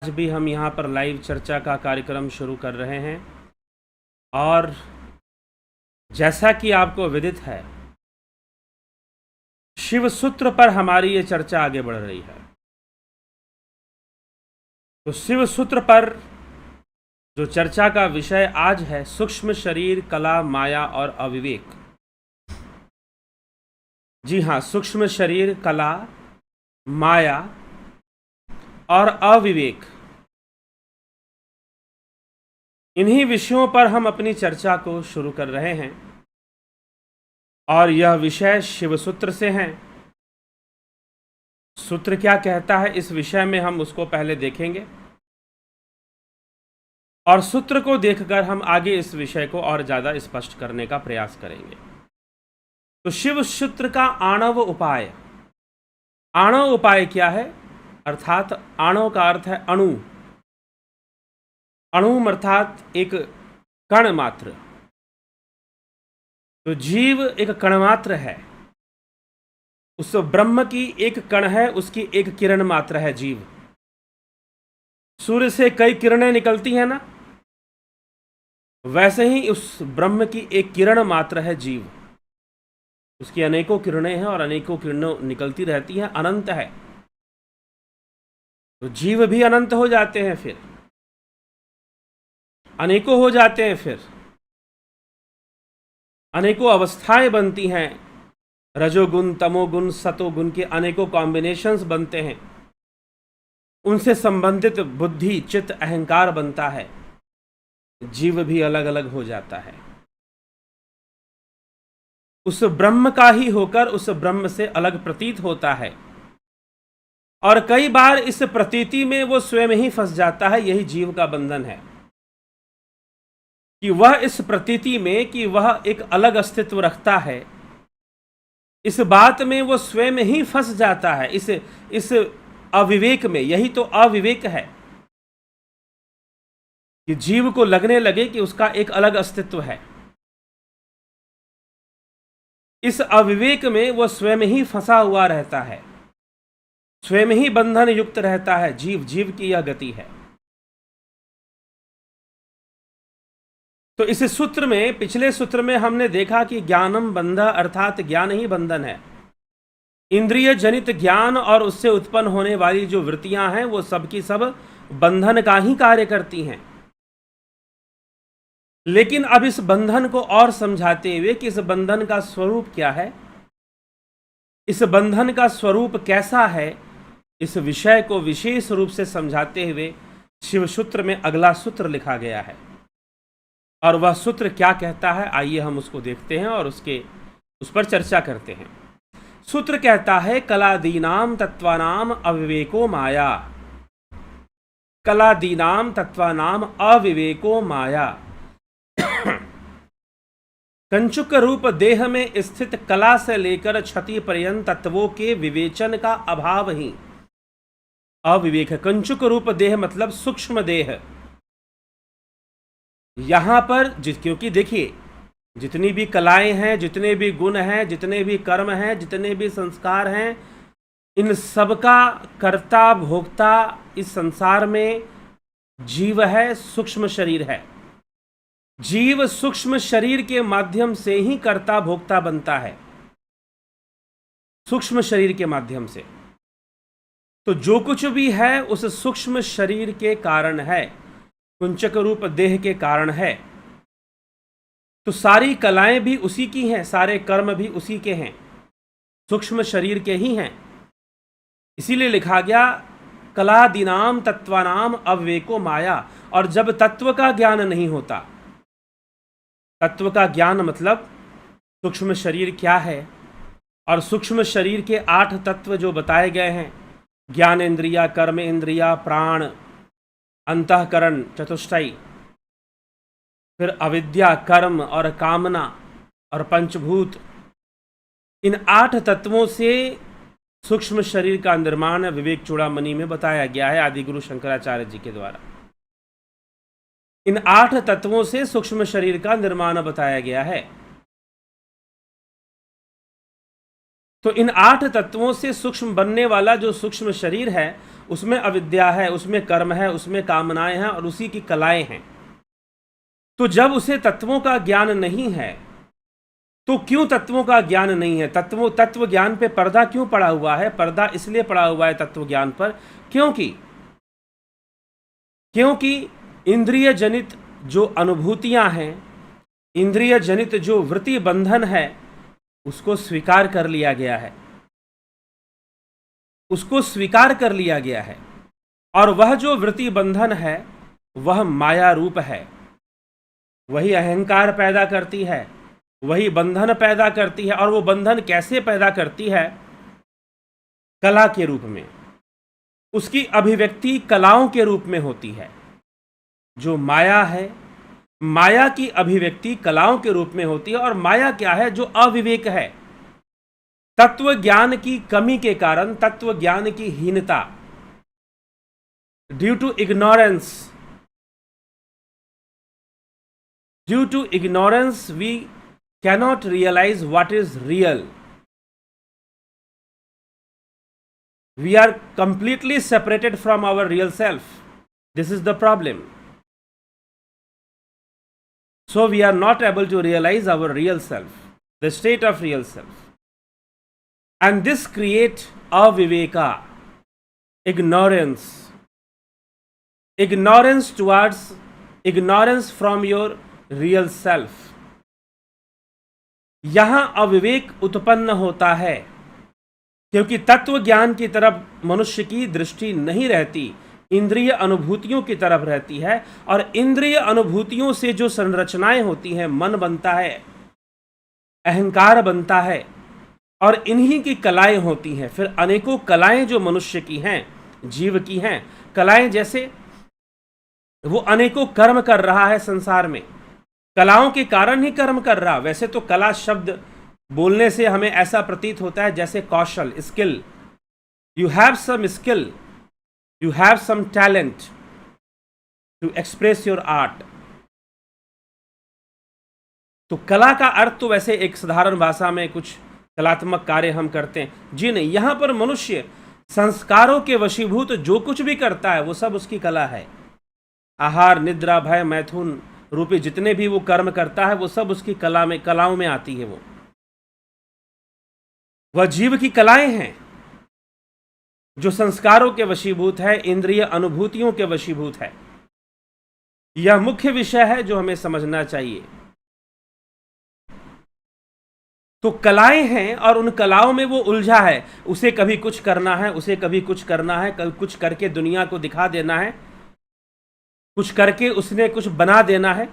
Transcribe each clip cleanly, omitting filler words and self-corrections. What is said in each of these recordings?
आज भी हम यहाँ पर लाइव चर्चा का कार्यक्रम शुरू कर रहे हैं और जैसा कि आपको विदित है, शिव सूत्र पर हमारी ये चर्चा आगे बढ़ रही है। तो शिव सूत्र पर जो चर्चा का विषय आज है, सूक्ष्म शरीर, कला, माया और अविवेक। जी हाँ, सूक्ष्म शरीर, कला, माया और अविवेक, इन्हीं विषयों पर हम अपनी चर्चा को शुरू कर रहे हैं और यह विषय शिव सूत्र से हैं। सूत्र क्या कहता है इस विषय में हम उसको पहले देखेंगे और सूत्र को देखकर हम आगे इस विषय को और ज़्यादा स्पष्ट करने का प्रयास करेंगे। तो शिव सूत्र का आणव उपाय, आणव उपाय क्या है? अर्थात आणव का अर्थ है अणु, अणु अर्थात एक कण मात्र। तो जीव एक कण मात्र है, उस ब्रह्म की एक कण है, उसकी एक किरण मात्र है जीव। सूर्य से कई किरणें निकलती हैं ना, वैसे ही उस ब्रह्म की एक किरण मात्र है जीव। उसकी अनेकों किरणें हैं और अनेकों किरणें निकलती रहती हैं, अनंत है। तो जीव भी अनंत हो जाते हैं, फिर अनेकों हो जाते हैं, फिर अनेकों अवस्थाएं बनती हैं। रजोगुण, तमोगुण, सतोगुण के अनेकों कॉम्बिनेशंस बनते हैं। उनसे संबंधित बुद्धि, चित्त, अहंकार बनता है। जीव भी अलग अलग हो जाता है, उस ब्रह्म का ही होकर उस ब्रह्म से अलग प्रतीत होता है और कई बार इस प्रतीति में वो स्वयं ही फंस जाता है। यही जीव का बंधन है कि वह इस प्रतीति में कि वह एक अलग अस्तित्व रखता है, इस बात में वो स्वयं ही फंस जाता है, इस अविवेक में। यही तो अविवेक है कि जीव को लगने लगे कि उसका एक अलग अस्तित्व है। इस अविवेक में वो स्वयं ही फंसा हुआ रहता है, स्वयं ही बंधन युक्त रहता है। जीव की यह गति है। तो इस सूत्र में, पिछले सूत्र में हमने देखा कि ज्ञानम बंध अर्थात ज्ञान ही बंधन है। इंद्रिय जनित ज्ञान और उससे उत्पन्न होने वाली जो वृत्तियां हैं वो सब की सब बंधन का ही कार्य करती हैं। लेकिन अब इस बंधन को और समझाते हुए कि इस बंधन का स्वरूप क्या है, इस बंधन का स्वरूप कैसा है, इस विषय को विशेष रूप से समझाते हुए शिव सूत्र में अगला सूत्र लिखा गया है। और वह सूत्र क्या कहता है, आइए हम उसको देखते हैं और उस पर चर्चा करते हैं। सूत्र कहता है, कलादीनाम तत्वानाम अविवेको माया। कलादीनाम तत्वानाम अविवेको माया। कंचुक रूप देह में स्थित कला से लेकर क्षति पर्यंत तत्वों के विवेचन का अभाव ही अविवेक है। कंचुक रूप देह मतलब सूक्ष्म देह। यहां पर क्योंकि देखिए, जितनी भी कलाएं हैं, जितने भी गुण हैं, जितने भी कर्म हैं, जितने भी संस्कार हैं, इन सबका कर्ता भोक्ता इस संसार में जीव है, सूक्ष्म शरीर है। जीव सूक्ष्म शरीर के माध्यम से ही कर्ता भोक्ता बनता है, सूक्ष्म शरीर के माध्यम से। तो जो कुछ भी है उस सूक्ष्म शरीर के कारण है, कुंचक रूप देह के कारण है। तो सारी कलाएं भी उसी की हैं, सारे कर्म भी उसी के हैं, सूक्ष्म शरीर के ही हैं। इसीलिए लिखा गया, कलादीनाम तत्वानाम अविवेको माया। और जब तत्व का ज्ञान नहीं होता, तत्व का ज्ञान मतलब सूक्ष्म शरीर क्या है और सूक्ष्म शरीर के 8 तत्व जो बताए गए हैं, ज्ञान इंद्रिया, कर्म इंद्रिया, प्राण, अंतःकरण, चतुष्टय, फिर अविद्या, कर्म और कामना और पंचभूत, इन 8 तत्वों से सूक्ष्म शरीर का निर्माण विवेक चूड़ामणि में बताया गया है आदिगुरु शंकराचार्य जी के द्वारा। इन 8 तत्वों से सूक्ष्म शरीर का निर्माण बताया गया है। तो इन 8 तत्वों से सूक्ष्म बनने वाला जो सूक्ष्म शरीर है, उसमें अविद्या है, उसमें कर्म है, उसमें कामनाएं हैं और उसी की कलाएं हैं। तो जब उसे तत्वों का ज्ञान नहीं है, तो क्यों तत्वों का ज्ञान नहीं है? तत्व ज्ञान पे पर्दा क्यों पड़ा हुआ है? पर्दा इसलिए पड़ा हुआ है तत्व ज्ञान पर क्योंकि इंद्रिय जनित जो अनुभूतियां हैं, इंद्रिय जनित जो वृत्ति बंधन है, उसको स्वीकार कर लिया गया है, उसको स्वीकार कर लिया गया है। और वह जो वृत्ति बंधन है वह माया रूप है, वही अहंकार पैदा करती है, वही बंधन पैदा करती है। और वो बंधन कैसे पैदा करती है? कला के रूप में, उसकी अभिव्यक्ति कलाओं के रूप में होती है। जो माया है, माया की अभिव्यक्ति कलाओं के रूप में होती है। और माया क्या है? जो अविवेक है, तत्व ज्ञान की कमी के कारण, तत्व ज्ञान की हीनता, due to ignorance we cannot realize what is real. We are completely separated from our real self. This is the problem. So we are not able to realize our real self, the state of real self. And this creates aviveka, ignorance from your real self. यहां अविवेक उत्पन्न होता है क्योंकि तत्व ज्ञान की तरफ मनुष्य की दृष्टि नहीं रहती, इंद्रिय अनुभूतियों की तरफ रहती है। और इंद्रिय अनुभूतियों से जो संरचनाएं होती हैं, मन बनता है, अहंकार बनता है, और इन्हीं की कलाएं होती हैं। फिर अनेकों कलाएं जो मनुष्य की हैं, जीव की हैं, कलाएं जैसे वो अनेकों कर्म कर रहा है संसार में, कलाओं के कारण ही कर्म कर रहा। वैसे तो कला शब्द बोलने से हमें ऐसा प्रतीत होता है जैसे कौशल, skill, you have some skill, you have some talent to express your art. तो कला का अर्थ तो वैसे एक साधारण भाषा में कुछ कलात्मक कार्य हम करते हैं, जी नहीं। यहां पर मनुष्य संस्कारों के वशीभूत जो कुछ भी करता है वो सब उसकी कला है। आहार, निद्रा, भय, मैथुन रूपी जितने भी वो कर्म करता है वो सब उसकी कलाओं में आती है। वह जीव की कलाएं हैं जो संस्कारों के वशीभूत है, इंद्रिय अनुभूतियों के वशीभूत है। यह मुख्य विषय है जो हमें समझना चाहिए। तो कलाएं हैं और उन कलाओं में वो उलझा है, उसे कभी कुछ करना है, उसे कभी कुछ करना है, कभी कुछ करके दुनिया को दिखा देना है, कुछ करके उसने कुछ बना देना है,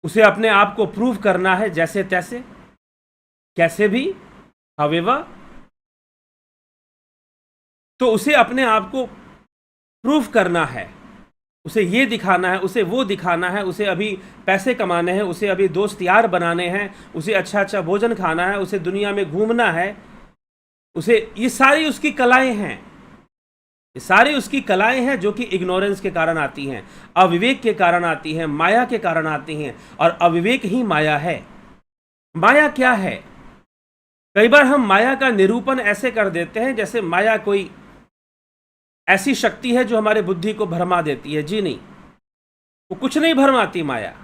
उसे अपने आप को प्रूव करना है जैसे तैसे, कैसे भी, however। तो उसे अपने आप को प्रूव करना है, उसे ये दिखाना है, उसे वो दिखाना है, उसे अभी पैसे कमाने हैं, उसे अभी दोस्त यार बनाने हैं, उसे अच्छा अच्छा भोजन खाना है, उसे दुनिया में घूमना है, उसे, ये सारी उसकी कलाएं हैं। ये सारी उसकी कलाएं हैं जो कि इग्नोरेंस के कारण आती हैं, अविवेक के कारण आती हैं, माया के कारण आती हैं। और अविवेक ही माया है। माया क्या है? कई बार हम माया का निरूपण ऐसे कर देते हैं जैसे माया कोई ऐसी शक्ति है जो हमारे बुद्धि को भरमा देती है। जी नहीं, वो कुछ नहीं भरमाती माया।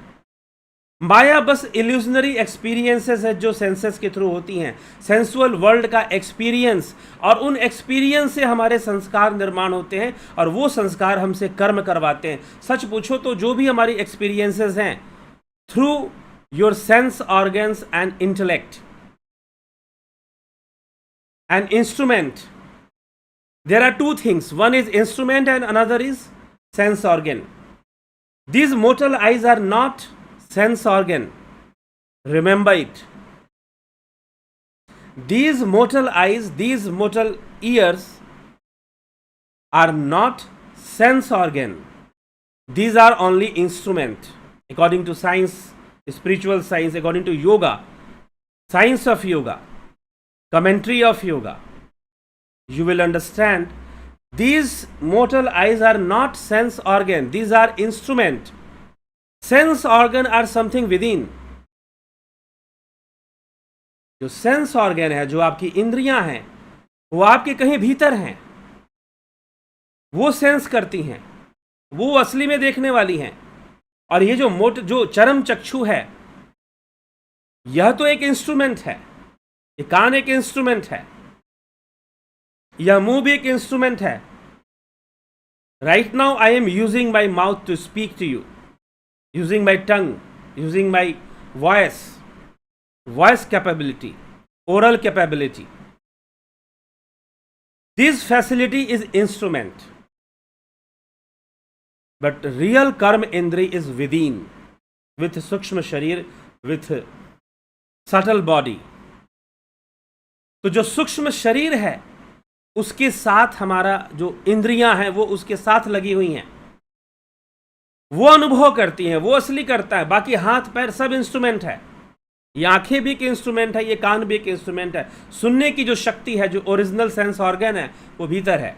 माया बस इल्यूजनरी एक्सपीरियंसेस है जो सेंसेस के थ्रू होती हैं, सेंसुअल वर्ल्ड का एक्सपीरियंस, और उन एक्सपीरियंस से हमारे संस्कार निर्माण होते हैं और वो संस्कार हमसे कर्म करवाते हैं। सच पूछो तो जो भी हमारी एक्सपीरियंसेस हैं through your sense organs and intellect and instrument, there are two things, one is instrument and another is sense organ. These mortal eyes are not sense organ. Remember it. These mortal eyes, these mortal ears are not sense organ. These are only instrument. According to science, spiritual science, according to yoga, science of yoga, commentary of yoga, you will understand these mortal eyes are not sense organ. These are instrument. Sense organ are something within. जो sense organ है, जो आपकी इंद्रियां हैं, वो आपके कहीं भीतर हैं। वो सेंस करती हैं, वो असली में देखने वाली हैं। और ये जो चरम चक्षु है, यह तो एक इंस्ट्रूमेंट है, ये कान एक इंस्ट्रूमेंट है, यह मुंह भी एक इंस्ट्रूमेंट है। Right now I am using my mouth to speak to you, using my tongue, using my voice capability, oral capability. This facility is instrument, but real कर्म इंद्री is within, with सूक्ष्म शरीर, with subtle body. तो जो सूक्ष्म शरीर है उसके साथ हमारा जो इंद्रियां हैं वो उसके साथ लगी हुई हैं, वो अनुभव करती हैं, वो असली करता है। बाकी हाथ पैर सब इंस्ट्रूमेंट है, ये आंखें भी एक इंस्ट्रूमेंट है, ये कान भी एक इंस्ट्रूमेंट है। सुनने की जो शक्ति है, जो ओरिजिनल सेंस ऑर्गन है, वो भीतर है,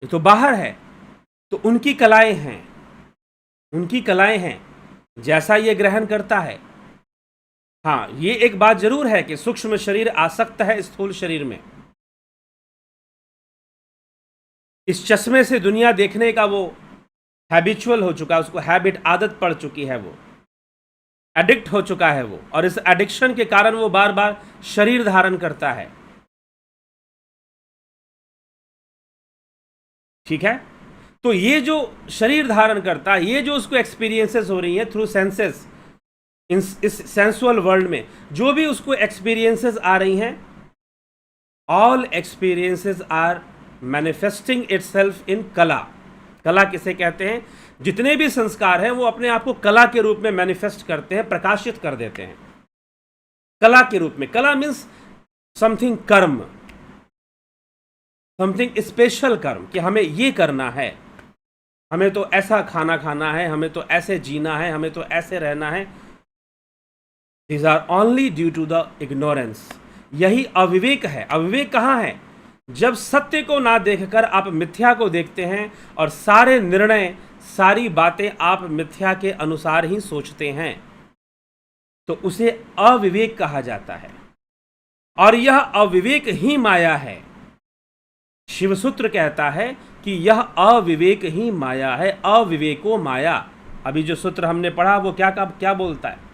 ये तो बाहर है। तो उनकी कलाएं हैं, उनकी कलाएं हैं, जैसा ये ग्रहण करता है। हाँ, ये एक बात जरूर है कि सूक्ष्म शरीर आसक्त है स्थूल शरीर में। इस चश्मे से दुनिया देखने का वो हैबिचुअल हो चुका है, उसको हैबिट, आदत पड़ चुकी है, वो एडिक्ट हो चुका है वो, और इस एडिक्शन के कारण वो बार बार शरीर धारण करता है। ठीक है, तो ये जो शरीर धारण करता है, ये जो उसको एक्सपीरियंसेस हो रही हैं थ्रू सेंसेस, इस सेंसुअल वर्ल्ड में जो भी उसको एक्सपीरियंसेस आ रही हैं, all experiences are manifesting itself in कला। कला किसे कहते हैं? जितने भी संस्कार हैं वो अपने आप को कला के रूप में मैनिफेस्ट करते हैं, प्रकाशित कर देते हैं कला के रूप में। कला मीन्स समथिंग कर्म, समथिंग स्पेशल कर्म, कि हमें ये करना है, हमें तो ऐसा खाना खाना है, हमें तो ऐसे जीना है, हमें तो ऐसे रहना है। These are only due to the ignorance. यही अविवेक है। अविवेक कहाँ है? जब सत्य को ना देखकर आप मिथ्या को देखते हैं और सारे निर्णय, सारी बातें आप मिथ्या के अनुसार ही सोचते हैं, तो उसे अविवेक कहा जाता है। और यह अविवेक ही माया है। शिवसूत्र कहता है कि यह अविवेक ही माया है, अविवेको माया। अभी जो सूत्र हमने पढ़ा वो क्या बोलता है?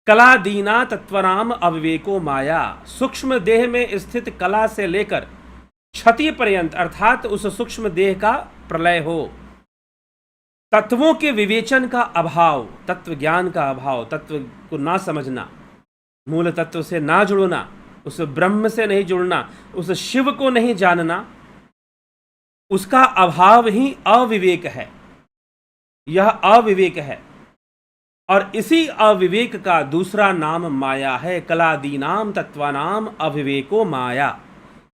कला दीना तत्वनाम अविवेको माया। सूक्ष्म देह में स्थित कला से लेकर क्षति पर्यंत, अर्थात उस सूक्ष्म देह का प्रलय हो। तत्वों के विवेचन का अभाव, तत्व ज्ञान का अभाव, तत्व को ना समझना, मूल तत्व से ना जुड़ना, उस ब्रह्म से नहीं जुड़ना, उस शिव को नहीं जानना, उसका अभाव ही अविवेक है। यह अविवेक है। और इसी अविवेक का दूसरा नाम माया है। कलादीनाम तत्वानाम अविवेको माया।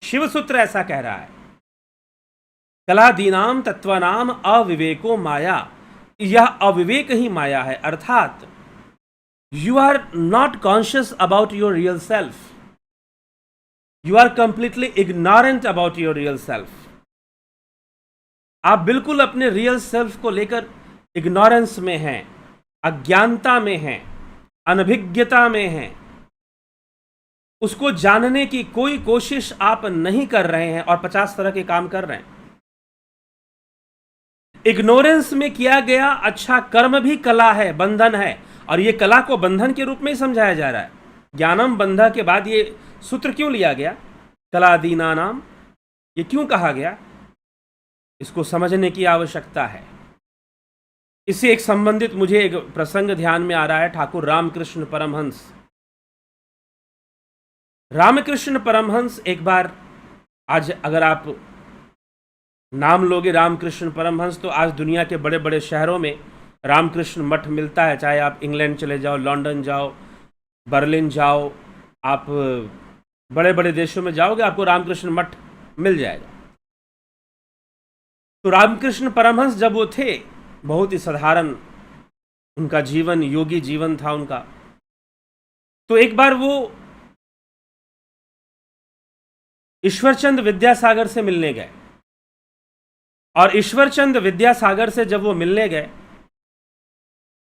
शिव सूत्र ऐसा कह रहा है, कलादीनाम तत्वानाम अविवेको माया। यह अविवेक ही माया है, अर्थात you are not conscious about your real self, you are completely ignorant about your real self. आप बिल्कुल अपने रियल सेल्फ को लेकर इग्नोरेंस में हैं, अज्ञानता में हैं, अनभिज्ञता में हैं। उसको जानने की कोई कोशिश आप नहीं कर रहे हैं और 50 तरह के काम कर रहे हैं। इग्नोरेंस में किया गया अच्छा कर्म भी कला है, बंधन है। और ये कला को बंधन के रूप में ही समझाया जा रहा है। ज्ञानम बंधा के बाद ये सूत्र क्यों लिया गया? कलादीना नाम, ये क्यों कहा गया? इसको समझने की आवश्यकता है। इससे एक संबंधित मुझे एक प्रसंग ध्यान में आ रहा है। ठाकुर रामकृष्ण परमहंस, रामकृष्ण परमहंस एक बार, आज अगर आप नाम लोगे रामकृष्ण परमहंस, तो आज दुनिया के बड़े बड़े शहरों में रामकृष्ण मठ मिलता है। चाहे आप इंग्लैंड चले जाओ, लंदन जाओ, बर्लिन जाओ, आप बड़े बड़े देशों में जाओगे, आपको रामकृष्ण मठ मिल जाएगा। तो रामकृष्ण परमहंस जब वो थे, बहुत ही साधारण उनका जीवन, योगी जीवन था उनका। तो एक बार वो ईश्वरचंद विद्यासागर से मिलने गए, और ईश्वरचंद विद्यासागर से जब वो मिलने गए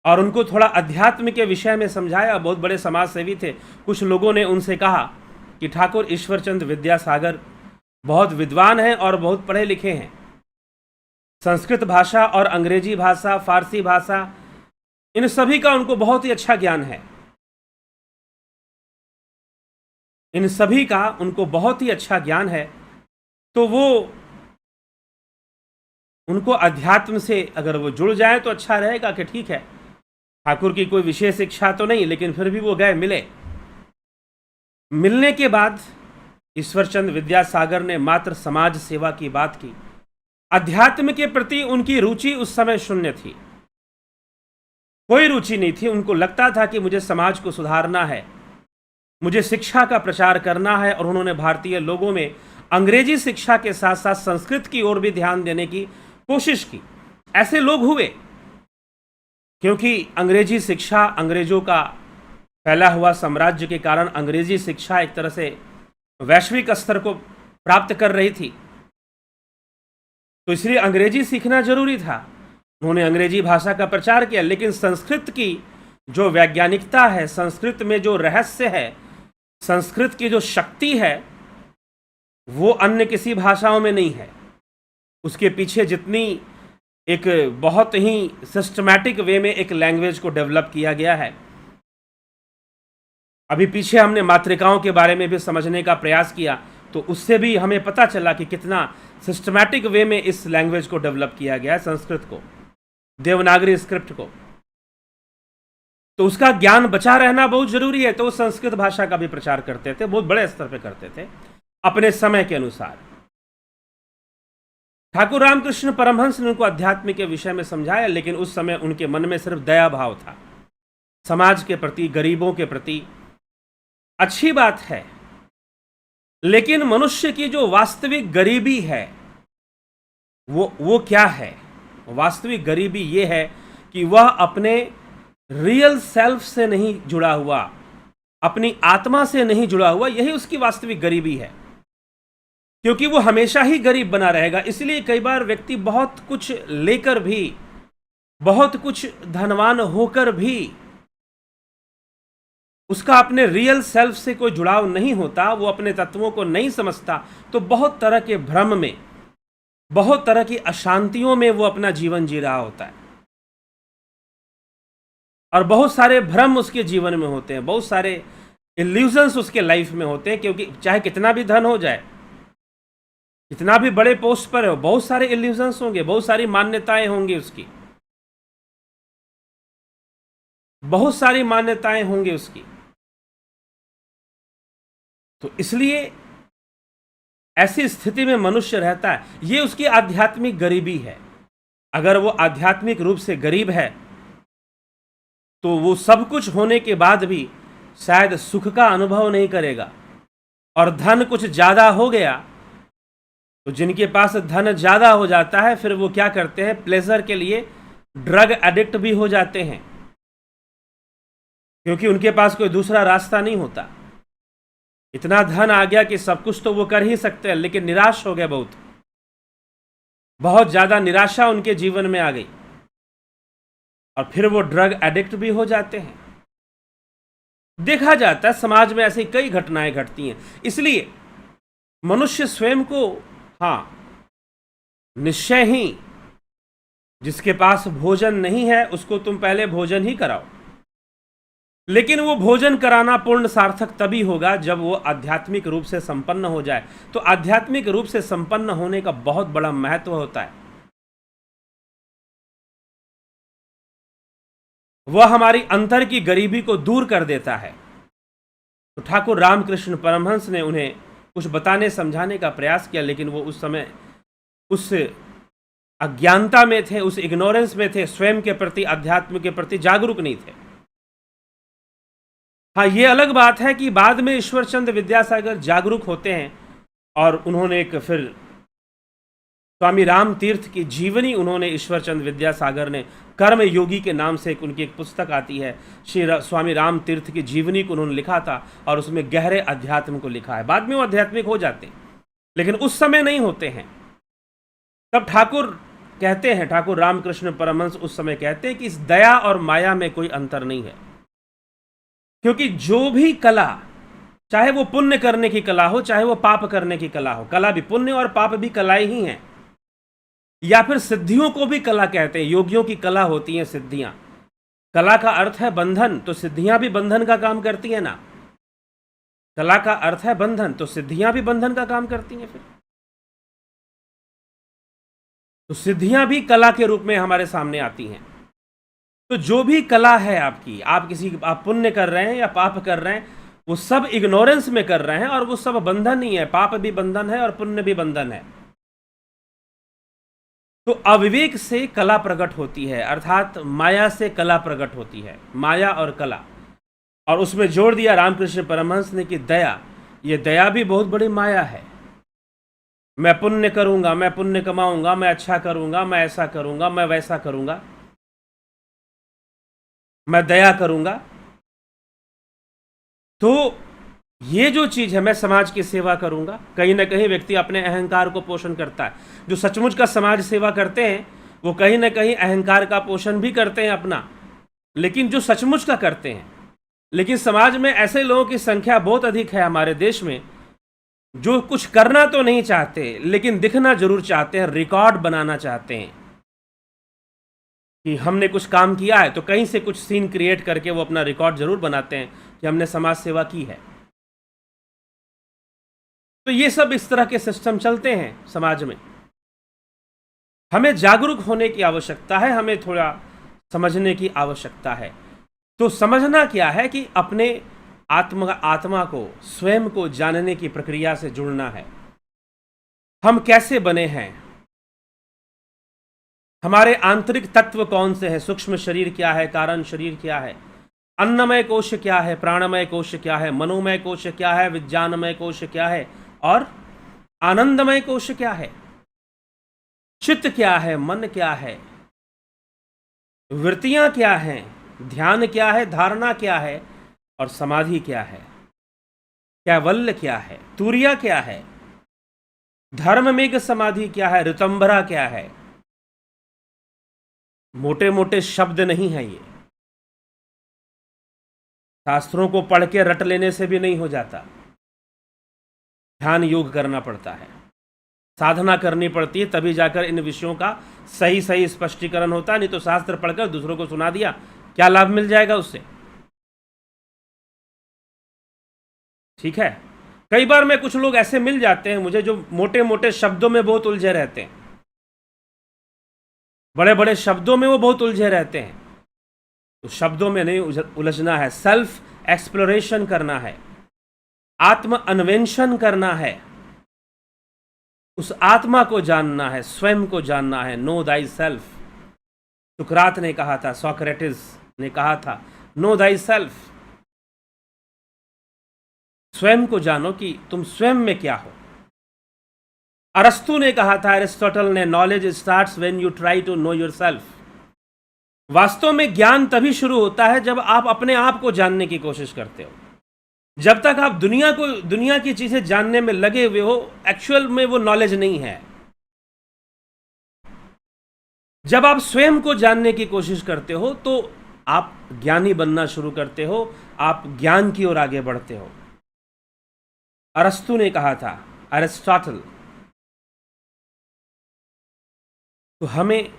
और उनको थोड़ा अध्यात्म के विषय में समझाया, बहुत बड़े समाज सेवी थे, कुछ लोगों ने उनसे कहा कि ठाकुर ईश्वरचंद विद्यासागर बहुत विद्वान हैं और बहुत पढ़े लिखे हैं। संस्कृत भाषा और अंग्रेजी भाषा, फारसी भाषा, इन सभी का उनको बहुत ही अच्छा ज्ञान है। इन सभी का उनको बहुत ही अच्छा ज्ञान है। तो वो उनको अध्यात्म से अगर वो जुड़ जाए तो अच्छा रहेगा कि ठीक है, ठाकुर की कोई विशेष इच्छा तो नहीं, लेकिन फिर भी वो गए, मिले। मिलने के बाद ईश्वरचंद विद्यासागर ने मात्र समाज सेवा की बात की। अध्यात्म के प्रति उनकी रुचि उस समय शून्य थी, कोई रुचि नहीं थी। उनको लगता था कि मुझे समाज को सुधारना है, मुझे शिक्षा का प्रचार करना है, और उन्होंने भारतीय लोगों में अंग्रेजी शिक्षा के साथ साथ संस्कृत की ओर भी ध्यान देने की कोशिश की। ऐसे लोग हुए क्योंकि अंग्रेजी शिक्षा, अंग्रेजों का फैला हुआ साम्राज्य के कारण अंग्रेजी शिक्षा एक तरह से वैश्विक स्तर को प्राप्त कर रही थी, तो इसलिए अंग्रेजी सीखना जरूरी था। उन्होंने अंग्रेजी भाषा का प्रचार किया, लेकिन संस्कृत की जो वैज्ञानिकता है, संस्कृत में जो रहस्य है, संस्कृत की जो शक्ति है, वो अन्य किसी भाषाओं में नहीं है। उसके पीछे जितनी एक बहुत ही सिस्टमैटिक वे में एक लैंग्वेज को डेवलप किया गया है। अभी पीछे हमने मातृकाओं के बारे में भी समझने का प्रयास किया, तो उससे भी हमें पता चला कि कितना सिस्टमैटिक वे में इस लैंग्वेज को डेवलप किया गया है, संस्कृत को, देवनागरी स्क्रिप्ट को। तो उसका ज्ञान बचा रहना बहुत जरूरी है। तो वो संस्कृत भाषा का भी प्रचार करते थे, बहुत बड़े स्तर पे करते थे, अपने समय के अनुसार। ठाकुर रामकृष्ण परमहंस ने उनको अध्यात्म के विषय में समझाया, लेकिन उस समय उनके मन में सिर्फ दया भाव था, समाज के प्रति, गरीबों के प्रति। अच्छी बात है, लेकिन मनुष्य की जो वास्तविक गरीबी है वो क्या है? वास्तविक गरीबी ये है कि वह अपने रियल सेल्फ से नहीं जुड़ा हुआ, अपनी आत्मा से नहीं जुड़ा हुआ। यही उसकी वास्तविक गरीबी है, क्योंकि वो हमेशा ही गरीब बना रहेगा। इसलिए कई बार व्यक्ति बहुत कुछ लेकर भी, बहुत कुछ धनवान होकर भी उसका अपने रियल सेल्फ से कोई जुड़ाव नहीं होता, वो अपने तत्वों को नहीं समझता, तो बहुत तरह के भ्रम में, बहुत तरह की अशांतियों में वो अपना जीवन जी रहा होता है। और बहुत सारे भ्रम उसके जीवन में होते हैं, बहुत सारे इल्यूजन्स उसके लाइफ में होते हैं, क्योंकि चाहे कितना भी धन हो जाए, कितना भी बड़े पोस्ट पर हो, बहुत सारे इल्यूजन्स होंगे, बहुत सारी मान्यताएं होंगी उसकी, बहुत सारी मान्यताएं होंगी उसकी। तो इसलिए ऐसी स्थिति में मनुष्य रहता है, ये उसकी आध्यात्मिक गरीबी है। अगर वो आध्यात्मिक रूप से गरीब है तो वो सब कुछ होने के बाद भी शायद सुख का अनुभव नहीं करेगा। और धन कुछ ज़्यादा हो गया तो जिनके पास धन ज़्यादा हो जाता है, फिर वो क्या करते हैं, प्लेजर के लिए ड्रग एडिक्ट भी हो जाते हैं, क्योंकि उनके पास कोई दूसरा रास्ता नहीं होता। इतना धन आ गया कि सब कुछ तो वो कर ही सकते हैं, लेकिन निराश हो गए, बहुत ज़्यादा निराशा उनके जीवन में आ गई, और फिर वो ड्रग एडिक्ट भी हो जाते हैं। देखा जाता है समाज में ऐसी कई घटनाएं घटती हैं। इसलिए मनुष्य स्वयं को, हाँ, निश्चय ही, जिसके पास भोजन नहीं है उसको तुम पहले भोजन ही कराओ, लेकिन वो भोजन कराना पूर्ण सार्थक तभी होगा जब वो आध्यात्मिक रूप से संपन्न हो जाए। तो आध्यात्मिक रूप से संपन्न होने का बहुत बड़ा महत्व होता है। वह हमारी अंतर की गरीबी को दूर कर देता है। तो ठाकुर रामकृष्ण परमहंस ने उन्हें कुछ बताने समझाने का प्रयास किया, लेकिन वो उस समय उस अज्ञानता में थे, उस इग्नोरेंस में थे, स्वयं के प्रति, अध्यात्म के प्रति जागरूक नहीं थे। हाँ, ये अलग बात है कि बाद में ईश्वरचंद विद्यासागर जागरूक होते हैं और उन्होंने एक फिर स्वामी राम तीर्थ की जीवनी, उन्होंने ईश्वरचंद विद्यासागर ने कर्म योगी के नाम से उनकी एक पुस्तक आती है, स्वामी राम तीर्थ की जीवनी को उन्होंने लिखा था और उसमें गहरे अध्यात्म को लिखा है। बाद में वो आध्यात्मिक हो जाते हैं, लेकिन उस समय नहीं होते हैं। तब ठाकुर कहते हैं, ठाकुर रामकृष्ण परमहंस उस समय कहते हैं कि इस दया और माया में कोई अंतर नहीं है, क्योंकि जो भी कला, चाहे वो पुण्य करने की कला हो, चाहे वो पाप करने की कला हो। कला भी, पुण्य और पाप भी कलाएं ही हैं। या फिर सिद्धियों को भी कला कहते हैं। योगियों की कला होती हैं सिद्धियां। कला का अर्थ है बंधन, तो सिद्धियां भी बंधन का काम करती हैं ना। कला का अर्थ है बंधन, तो सिद्धियां भी बंधन का काम करती हैं। फिर तो सिद्धियां भी कला के रूप में हमारे सामने आती हैं। तो जो भी कला है आपकी, आप पुण्य कर रहे हैं या पाप कर रहे हैं, वो सब इग्नोरेंस में कर रहे हैं, और वो सब बंधन ही है। पाप भी बंधन है और पुण्य भी बंधन है। तो अविवेक से कला प्रकट होती है, अर्थात माया से कला प्रकट होती है। माया और कला, और उसमें जोड़ दिया रामकृष्ण परमहंस ने कि दया, ये दया भी बहुत बड़ी माया है। मैं पुण्य करूंगा, मैं पुण्य कमाऊंगा, मैं अच्छा करूंगा, मैं ऐसा करूंगा, मैं वैसा करूंगा, मैं दया करूंगा। तो ये जो चीज है, मैं समाज की सेवा करूंगा, कहीं ना कहीं व्यक्ति अपने अहंकार को पोषण करता है। जो सचमुच का समाज सेवा करते हैं वो कहीं ना कहीं अहंकार का पोषण भी करते हैं अपना, लेकिन जो सचमुच का करते हैं। लेकिन समाज में ऐसे लोगों की संख्या बहुत अधिक है हमारे देश में, जो कुछ करना तो नहीं चाहते लेकिन दिखना जरूर चाहते हैं, रिकॉर्ड बनाना चाहते हैं कि हमने कुछ काम किया है। तो कहीं से कुछ सीन क्रिएट करके वो अपना रिकॉर्ड जरूर बनाते हैं कि हमने समाज सेवा की है। तो ये सब इस तरह के सिस्टम चलते हैं समाज में। हमें जागरूक होने की आवश्यकता है, हमें थोड़ा समझने की आवश्यकता है। तो समझना क्या है कि अपने आत्मा को, स्वयं को जानने की प्रक्रिया से जुड़ना है। हम कैसे बने हैं, हमारे आंतरिक तत्व कौन से हैं, सूक्ष्म शरीर क्या है, कारण शरीर क्या है, अन्नमय कोश क्या है, प्राणमय कोश क्या है, मनोमय कोश क्या है, विज्ञानमय कोश क्या है, और आनंदमय कोश क्या है, चित्त क्या है, मन क्या है, वृत्तियां क्या हैं, ध्यान क्या है, धारणा क्या है, और समाधि क्या है, कैवल्य क्या है, तुरिया क्या है, धर्ममेघ समाधि क्या है, ऋतंभरा क्या है। मोटे मोटे शब्द नहीं है ये, शास्त्रों को पढ़ के रट लेने से भी नहीं हो जाता। ध्यान योग करना पड़ता है, साधना करनी पड़ती है, तभी जाकर इन विषयों का सही सही स्पष्टीकरण होता है। नहीं तो शास्त्र पढ़कर दूसरों को सुना दिया, क्या लाभ मिल जाएगा उससे। ठीक है, कई बार में कुछ लोग ऐसे मिल जाते हैं मुझे जो मोटे मोटे शब्दों में बहुत उलझे रहते हैं, बड़े बड़े शब्दों में वो बहुत उलझे रहते हैं। तो शब्दों में नहीं उलझना है, सेल्फ एक्सप्लोरेशन करना है, आत्म अन्वेषण करना है, उस आत्मा को जानना है, स्वयं को जानना है। नो दाई सेल्फ, सुकरात ने कहा था, सोक्रेटिस ने कहा था, नो दाई सेल्फ। स्वयं को जानो कि तुम स्वयं में क्या हो। अरस्तु ने कहा था, एरिस्टोटल ने, knowledge starts when you try to know yourself. वास्तव में ज्ञान तभी शुरू होता है जब आप अपने आप को जानने की कोशिश करते हो। जब तक आप दुनिया की चीजें जानने में लगे हुए हो, एक्चुअल में वो नॉलेज नहीं है। जब आप स्वयं को जानने की कोशिश करते हो तो आप ज्ञानी बनना शुरू करते हो, आप ज्ञान की ओर आगे बढ़ते हो। अरस्तु ने कहा था, एरिस्टोटल। तो हमें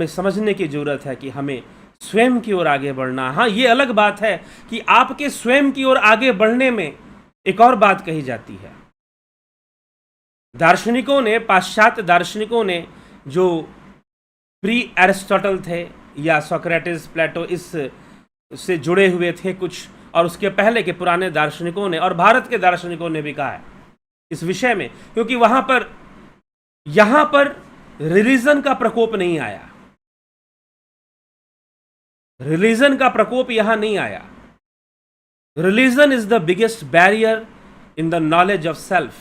समझने की जरूरत है कि हमें स्वयं की ओर आगे बढ़ना। हाँ, ये अलग बात है कि आपके स्वयं की ओर आगे बढ़ने में एक और बात कही जाती है। दार्शनिकों ने, पाश्चात्य दार्शनिकों ने, जो प्री एरिस्टोटल थे या सोक्रेटिस, प्लेटो, इससे जुड़े हुए थे कुछ, और उसके पहले के पुराने दार्शनिकों ने और भारत के दार्शनिकों ने भी कहा है इस विषय में, क्योंकि यहां पर रिलीजन का प्रकोप नहीं आया। रिलीजन का प्रकोप यहां नहीं आया। Religion is the biggest barrier in the knowledge of self.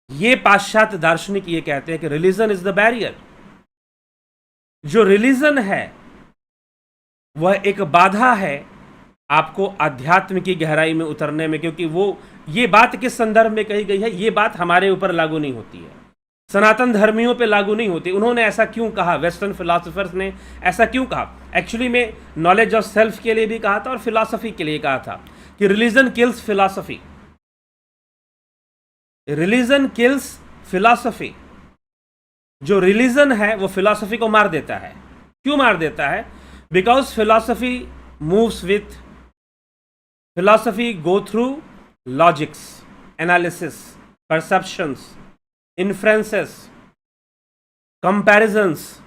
ये पाश्चात्य दार्शनिक ये कहते हैं कि रिलीजन इज द बैरियर। जो रिलीजन है वह एक बाधा है आपको अध्यात्म की गहराई में उतरने में, क्योंकि ये बात किस संदर्भ में कही गई है, ये बात हमारे ऊपर लागू नहीं होती है। सनातन धर्मियों पे लागू नहीं होती। उन्होंने ऐसा क्यों कहा, वेस्टर्न फिलोसोफर्स ने ऐसा क्यों कहा? एक्चुअली में नॉलेज ऑफ सेल्फ के लिए भी कहा था और फिलॉसफी के लिए कहा था कि religion kills philosophy, religion kills philosophy. जो रिलीजन है वो फिलॉसफी को मार देता है। क्यों मार देता है? Because philosophy moves with, philosophy go through logics, analysis, perceptions, inferences, comparisons.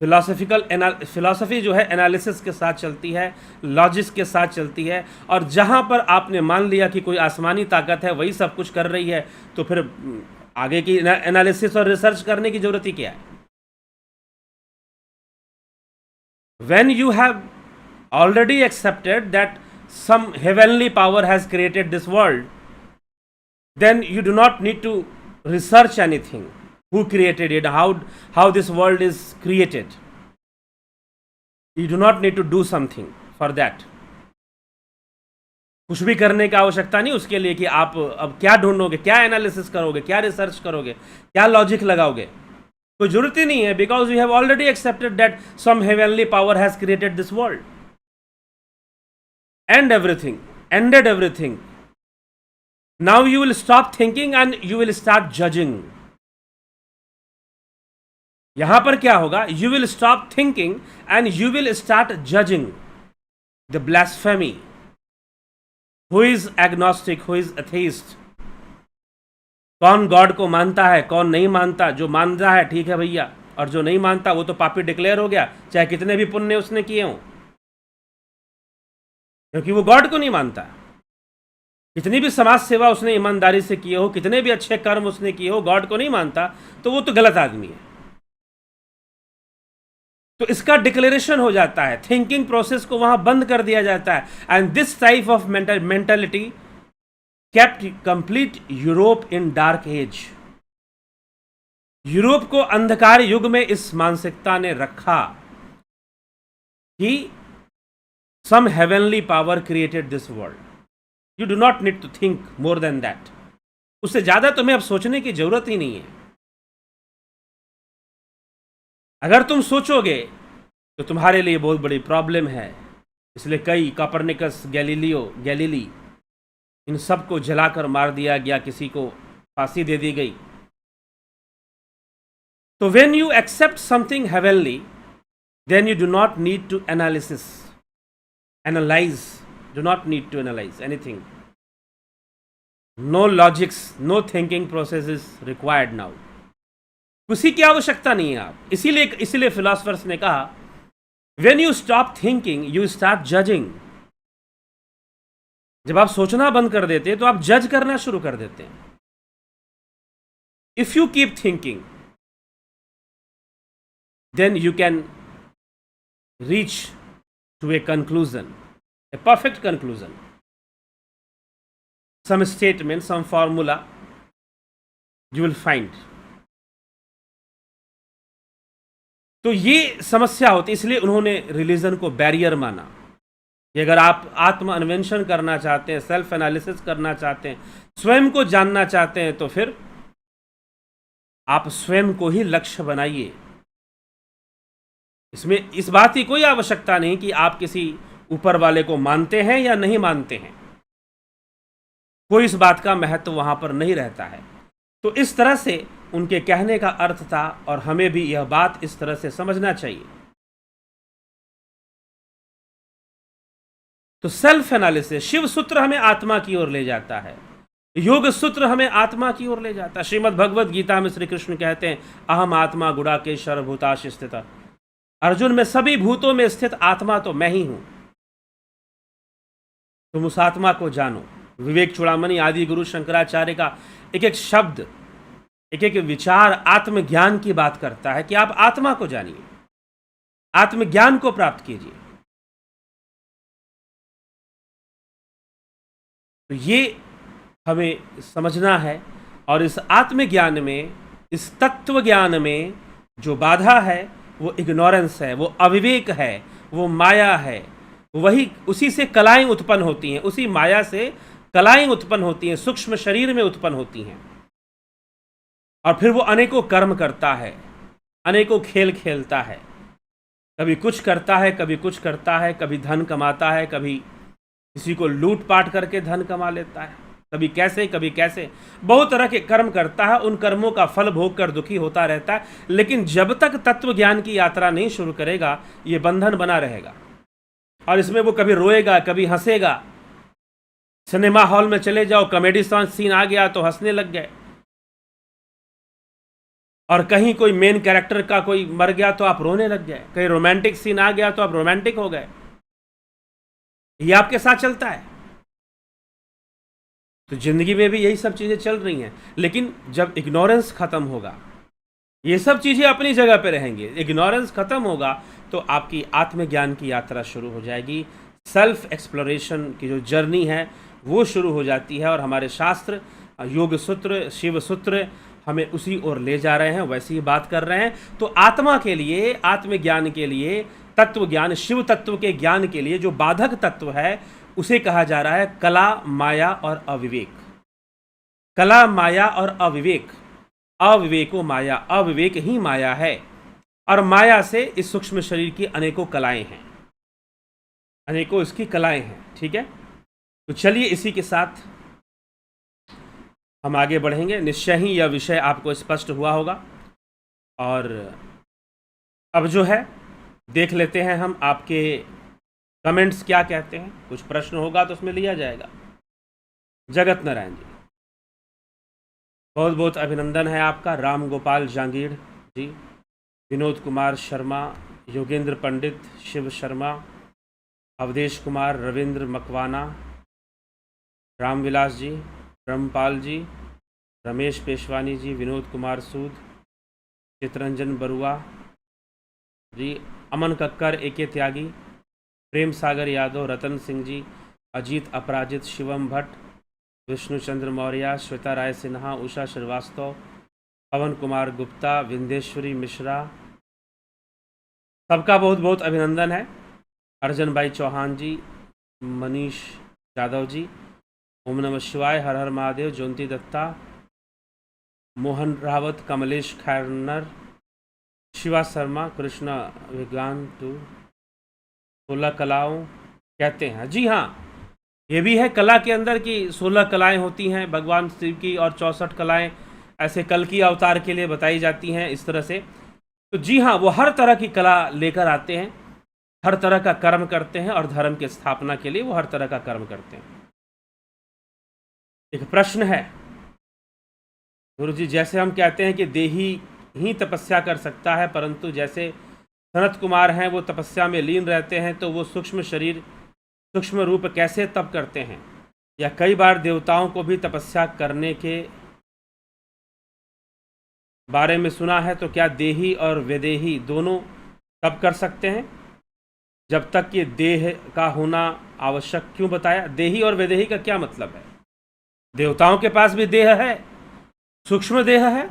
Philosophy जो है एनालिसिस के साथ चलती है, लॉजिक्स के साथ चलती है, और जहां पर आपने मान लिया कि कोई आसमानी ताकत है वही सब कुछ कर रही है, तो फिर आगे की एनालिसिस और रिसर्च करने की जरूरत ही क्या है? When you have already accepted that some heavenly power has created this world, then you do not need to research anything. Who created it? How this world is created? You do not need to do something for that. कुछ भी करने की आवश्यकता नहीं उसके लिए कि आप अब क्या ढूंढोगे, क्या एनालिसिस करोगे, क्या रिसर्च करोगे, क्या लॉजिक लगाओगे। कोई जरूरत ही नहीं है, because you have already accepted that some heavenly power has created this world and everything, ended everything. Now you will stop thinking and you will start judging. यहां पर क्या होगा? You will stop thinking and you will start judging the blasphemy. Who is agnostic, who is atheist? कौन god को मानता है, कौन नहीं मानता? जो मानता है ठीक है भैया, और जो नहीं मानता वो तो पापी डिक्लेयर हो गया, चाहे कितने भी पुण्य उसने किए हों, क्योंकि वो गॉड को नहीं मानता। कितनी भी समाज सेवा उसने ईमानदारी से किए हो, कितने भी अच्छे कर्म उसने किए हो, गॉड को नहीं मानता तो वो तो गलत आदमी है। तो इसका डिक्लेरेशन हो जाता है, थिंकिंग प्रोसेस को वहां बंद कर दिया जाता है। And this type of mentality kept complete Europe in dark age। Europe को अंधकार युग में इस मानसिकता ने रखा कि some heavenly power created this world, you do not need to think more than that। उससे ज्यादा तुम्हें अब सोचने की जरूरत ही नहीं है। अगर तुम सोचोगे तो तुम्हारे लिए बहुत बड़ी प्रॉब्लम है। इसलिए कई कोपरनिकस, गैलीली, इन सब को जलाकर मार दिया गया, किसी को फांसी दे दी गई। तो when you accept something heavenly, then you do not need to analyse, do not need to analyse anything. No logics, no thinking process is required now. किसी की आवश्यकता नहीं है आप। इसीलिए फिलोसफर्स ने कहा, when you stop thinking you start judging. जब आप सोचना बंद कर देते हैं तो आप जज करना शुरू कर देते हैं। If you keep thinking then you can reach to a conclusion, a perfect conclusion, some statement, some formula you will find. तो ये समस्या होती, इसलिए उन्होंने रिलीजन को बैरियर माना कि अगर आप आत्म अन्वेषण करना चाहते हैं, सेल्फ एनालिसिस करना चाहते हैं, स्वयं को जानना चाहते हैं, तो फिर आप स्वयं को ही लक्ष्य बनाइए। इसमें इस बात की कोई आवश्यकता नहीं कि आप किसी ऊपर वाले को मानते हैं या नहीं मानते हैं। कोई इस बात का महत्व वहां पर नहीं रहता है। तो इस तरह से उनके कहने का अर्थ था, और हमें भी यह बात इस तरह से समझना चाहिए। तो सेल्फ एनालिसिस, शिव सूत्र हमें आत्मा की ओर ले जाता है, योग सूत्र हमें आत्मा की ओर ले जाता है। श्रीमद् भगवद गीता में श्री कृष्ण कहते हैं, अहम आत्मा गुड़ाकेश सर्वभूताश स्थित। अर्जुन, में सभी भूतों में स्थित आत्मा तो मैं ही हूं। तुम उस आत्मा को जानो। विवेक चूड़ामणि आदि गुरु शंकराचार्य का एक एक शब्द, एक एक विचार आत्मज्ञान की बात करता है कि आप आत्मा को जानिए, आत्मज्ञान को प्राप्त कीजिए। तो ये हमें समझना है। और इस आत्मज्ञान में, इस तत्व ज्ञान में जो बाधा है वो इग्नोरेंस है, वो अविवेक है, वो माया है। वही, उसी से कलाएं उत्पन्न होती हैं, उसी माया से कलाएं उत्पन्न होती हैं, सूक्ष्म शरीर में उत्पन्न होती हैं। और फिर वो अनेकों कर्म करता है, अनेकों खेल खेलता है, कभी कुछ करता है, कभी कुछ करता है, कभी धन कमाता है, कभी किसी को लूट पाट करके धन कमा लेता है, कभी कैसे कभी कैसे, बहुत तरह के कर्म करता है। उन कर्मों का फल भोग कर दुखी होता रहता है, लेकिन जब तक तत्व ज्ञान की यात्रा नहीं शुरू करेगा ये बंधन बना रहेगा और इसमें वो कभी रोएगा, कभी हंसेगा। सिनेमा हॉल में चले जाओ, कॉमेडी सीन आ गया तो हंसने लग गए, और कहीं कोई मेन कैरेक्टर का कोई मर गया तो आप रोने लग गए, कहीं रोमांटिक सीन आ गया तो आप रोमांटिक हो गए। ये आपके साथ चलता है। तो जिंदगी में भी यही सब चीजें चल रही हैं, लेकिन जब इग्नोरेंस खत्म होगा ये सब चीजें अपनी जगह पे रहेंगी, इग्नोरेंस खत्म होगा तो आपकी आत्मज्ञान की यात्रा शुरू हो जाएगी, सेल्फ एक्सप्लोरेशन की जो जर्नी है वो शुरू हो जाती है। और हमारे शास्त्र, योग सूत्र, शिव सूत्र हमें उसी ओर ले जा रहे हैं, वैसी ही बात कर रहे हैं। तो आत्मा के लिए, आत्मज्ञान के लिए, तत्व ज्ञान, शिव तत्व के ज्ञान के लिए जो बाधक तत्व है उसे कहा जा रहा है कला, माया और अविवेक। कला, माया और अविवेक। अविवेको माया, अविवेक ही माया है, और माया से इस सूक्ष्म शरीर की अनेकों कलाएं हैं, अनेकों इसकी कलाएं हैं। ठीक है, तो चलिए इसी के साथ हम आगे बढ़ेंगे। निश्चय ही यह विषय आपको स्पष्ट हुआ होगा। और अब जो है देख लेते हैं हम आपके कमेंट्स क्या कहते हैं। कुछ प्रश्न होगा तो उसमें लिया जाएगा। जगत नारायण जी, बहुत बहुत अभिनंदन है आपका। राम गोपाल जांगीड़ जी, विनोद कुमार शर्मा, योगेंद्र पंडित, शिव शर्मा, अवधेश कुमार, रविंद्र मकवाना, रामविलास जी, ब्रह्मपाल जी, रमेश पेशवानी जी, विनोद कुमार सूद, चितरंजन बरुआ जी, अमन कक्कर, एके त्यागी, प्रेम सागर यादव, रतन सिंह जी, अजीत अपराजित, शिवम भट्ट, विष्णुचंद्र मौर्य, श्वेता राय सिन्हा, उषा श्रीवास्तव, पवन कुमार गुप्ता, विंदेश्वरी मिश्रा, सबका बहुत बहुत अभिनंदन है। अर्जन भाई चौहान जी, मनीष यादव जी, ओम नमः शिवाय, हर हर महादेव, ज्योति दत्ता, मोहन रावत, कमलेश खैरनर, शिवा शर्मा, कृष्णा विज्ञान टू, 16 कलाओं कहते हैं। जी हाँ, ये भी है कला के अंदर की 16 कलाएं होती हैं भगवान शिव की, और 64 कलाएं ऐसे कल की अवतार के लिए बताई जाती हैं इस तरह से। तो जी हाँ, वो हर तरह की कला लेकर आते हैं, हर तरह का कर्म करते हैं, और धर्म की स्थापना के लिए वो हर तरह का कर्म करते हैं। एक प्रश्न है, गुरु जी, जैसे हम कहते हैं कि देही ही तपस्या कर सकता है, परंतु जैसे सनत कुमार हैं वो तपस्या में लीन रहते हैं, तो वो सूक्ष्म शरीर, सूक्ष्म रूप कैसे तप करते हैं? या कई बार देवताओं को भी तपस्या करने के बारे में सुना है, तो क्या देही और विदेही दोनों तप कर सकते हैं? जब तक कि देह का होना आवश्यक क्यों बताया? देही और विदेही का क्या मतलब है? देवताओं के पास भी देह है, सूक्ष्म देह है।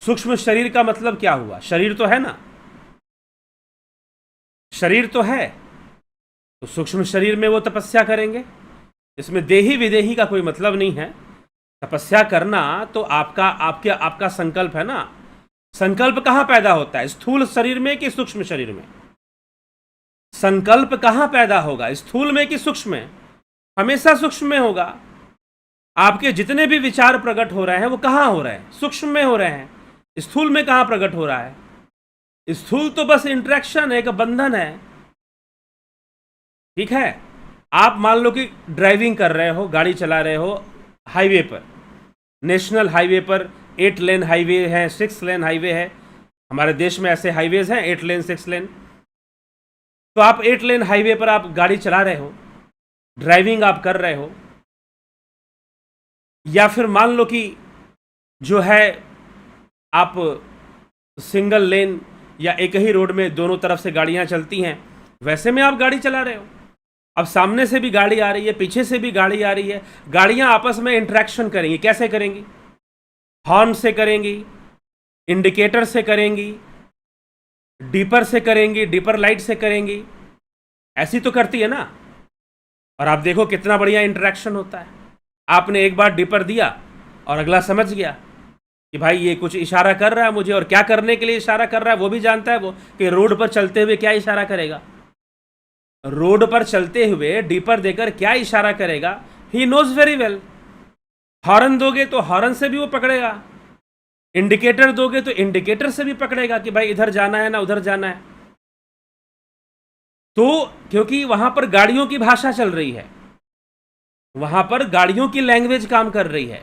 सूक्ष्म शरीर का मतलब क्या हुआ? शरीर तो है ना, शरीर तो है, तो सूक्ष्म शरीर में वो तपस्या करेंगे। इसमें देही विदेही का कोई मतलब नहीं है। तपस्या करना तो आपका संकल्प है ना। संकल्प कहाँ पैदा होता है? स्थूल शरीर में कि सूक्ष्म शरीर में? संकल्प कहाँ पैदा होगा, स्थूल में कि सूक्ष्म में? हमेशा सूक्ष्म में होगा। आपके जितने भी विचार प्रकट हो रहे हैं वो कहाँ हो रहे हैं? सूक्ष्म में हो रहे हैं। स्थूल में कहाँ प्रकट हो रहा है? स्थूल तो बस इंटरेक्शन है, एक बंधन है। ठीक है, आप मान लो कि ड्राइविंग कर रहे हो, गाड़ी चला रहे हो हाईवे पर, नेशनल हाईवे पर, 8 लेन हाईवे है, 6 लेन हाईवे है। हमारे देश में ऐसे हाईवेज हैं 8 लेन 6 लेन। तो आप 8 लेन हाईवे पर आप गाड़ी चला रहे हो, ड्राइविंग आप कर रहे हो। या फिर मान लो कि जो है आप सिंगल लेन या एक ही रोड में दोनों तरफ से गाड़ियां चलती हैं, वैसे में आप गाड़ी चला रहे हो। अब सामने से भी गाड़ी आ रही है, पीछे से भी गाड़ी आ रही है, गाड़ियां आपस में इंटरेक्शन करेंगी। कैसे करेंगी? हॉर्न से करेंगी, इंडिकेटर से करेंगी, डीपर से करेंगी, डीपर लाइट से करेंगी, ऐसी तो करती है ना। और आप देखो कितना बढ़िया इंटरेक्शन होता है। आपने एक बार डीपर दिया और अगला समझ गया, कि भाई ये कुछ इशारा कर रहा है मुझे, और क्या करने के लिए इशारा कर रहा है वो भी जानता है वो, कि रोड पर चलते हुए क्या इशारा करेगा, रोड पर चलते हुए डीपर देकर क्या इशारा करेगा, he knows very well. Horn दोगे तो हॉर्न से भी वो पकड़ेगा, इंडिकेटर दोगे तो इंडिकेटर से भी पकड़ेगा कि भाई इधर जाना है ना उधर जाना है। तो क्योंकि वहां पर गाड़ियों की भाषा चल रही है, वहां पर गाड़ियों की लैंग्वेज काम कर रही है,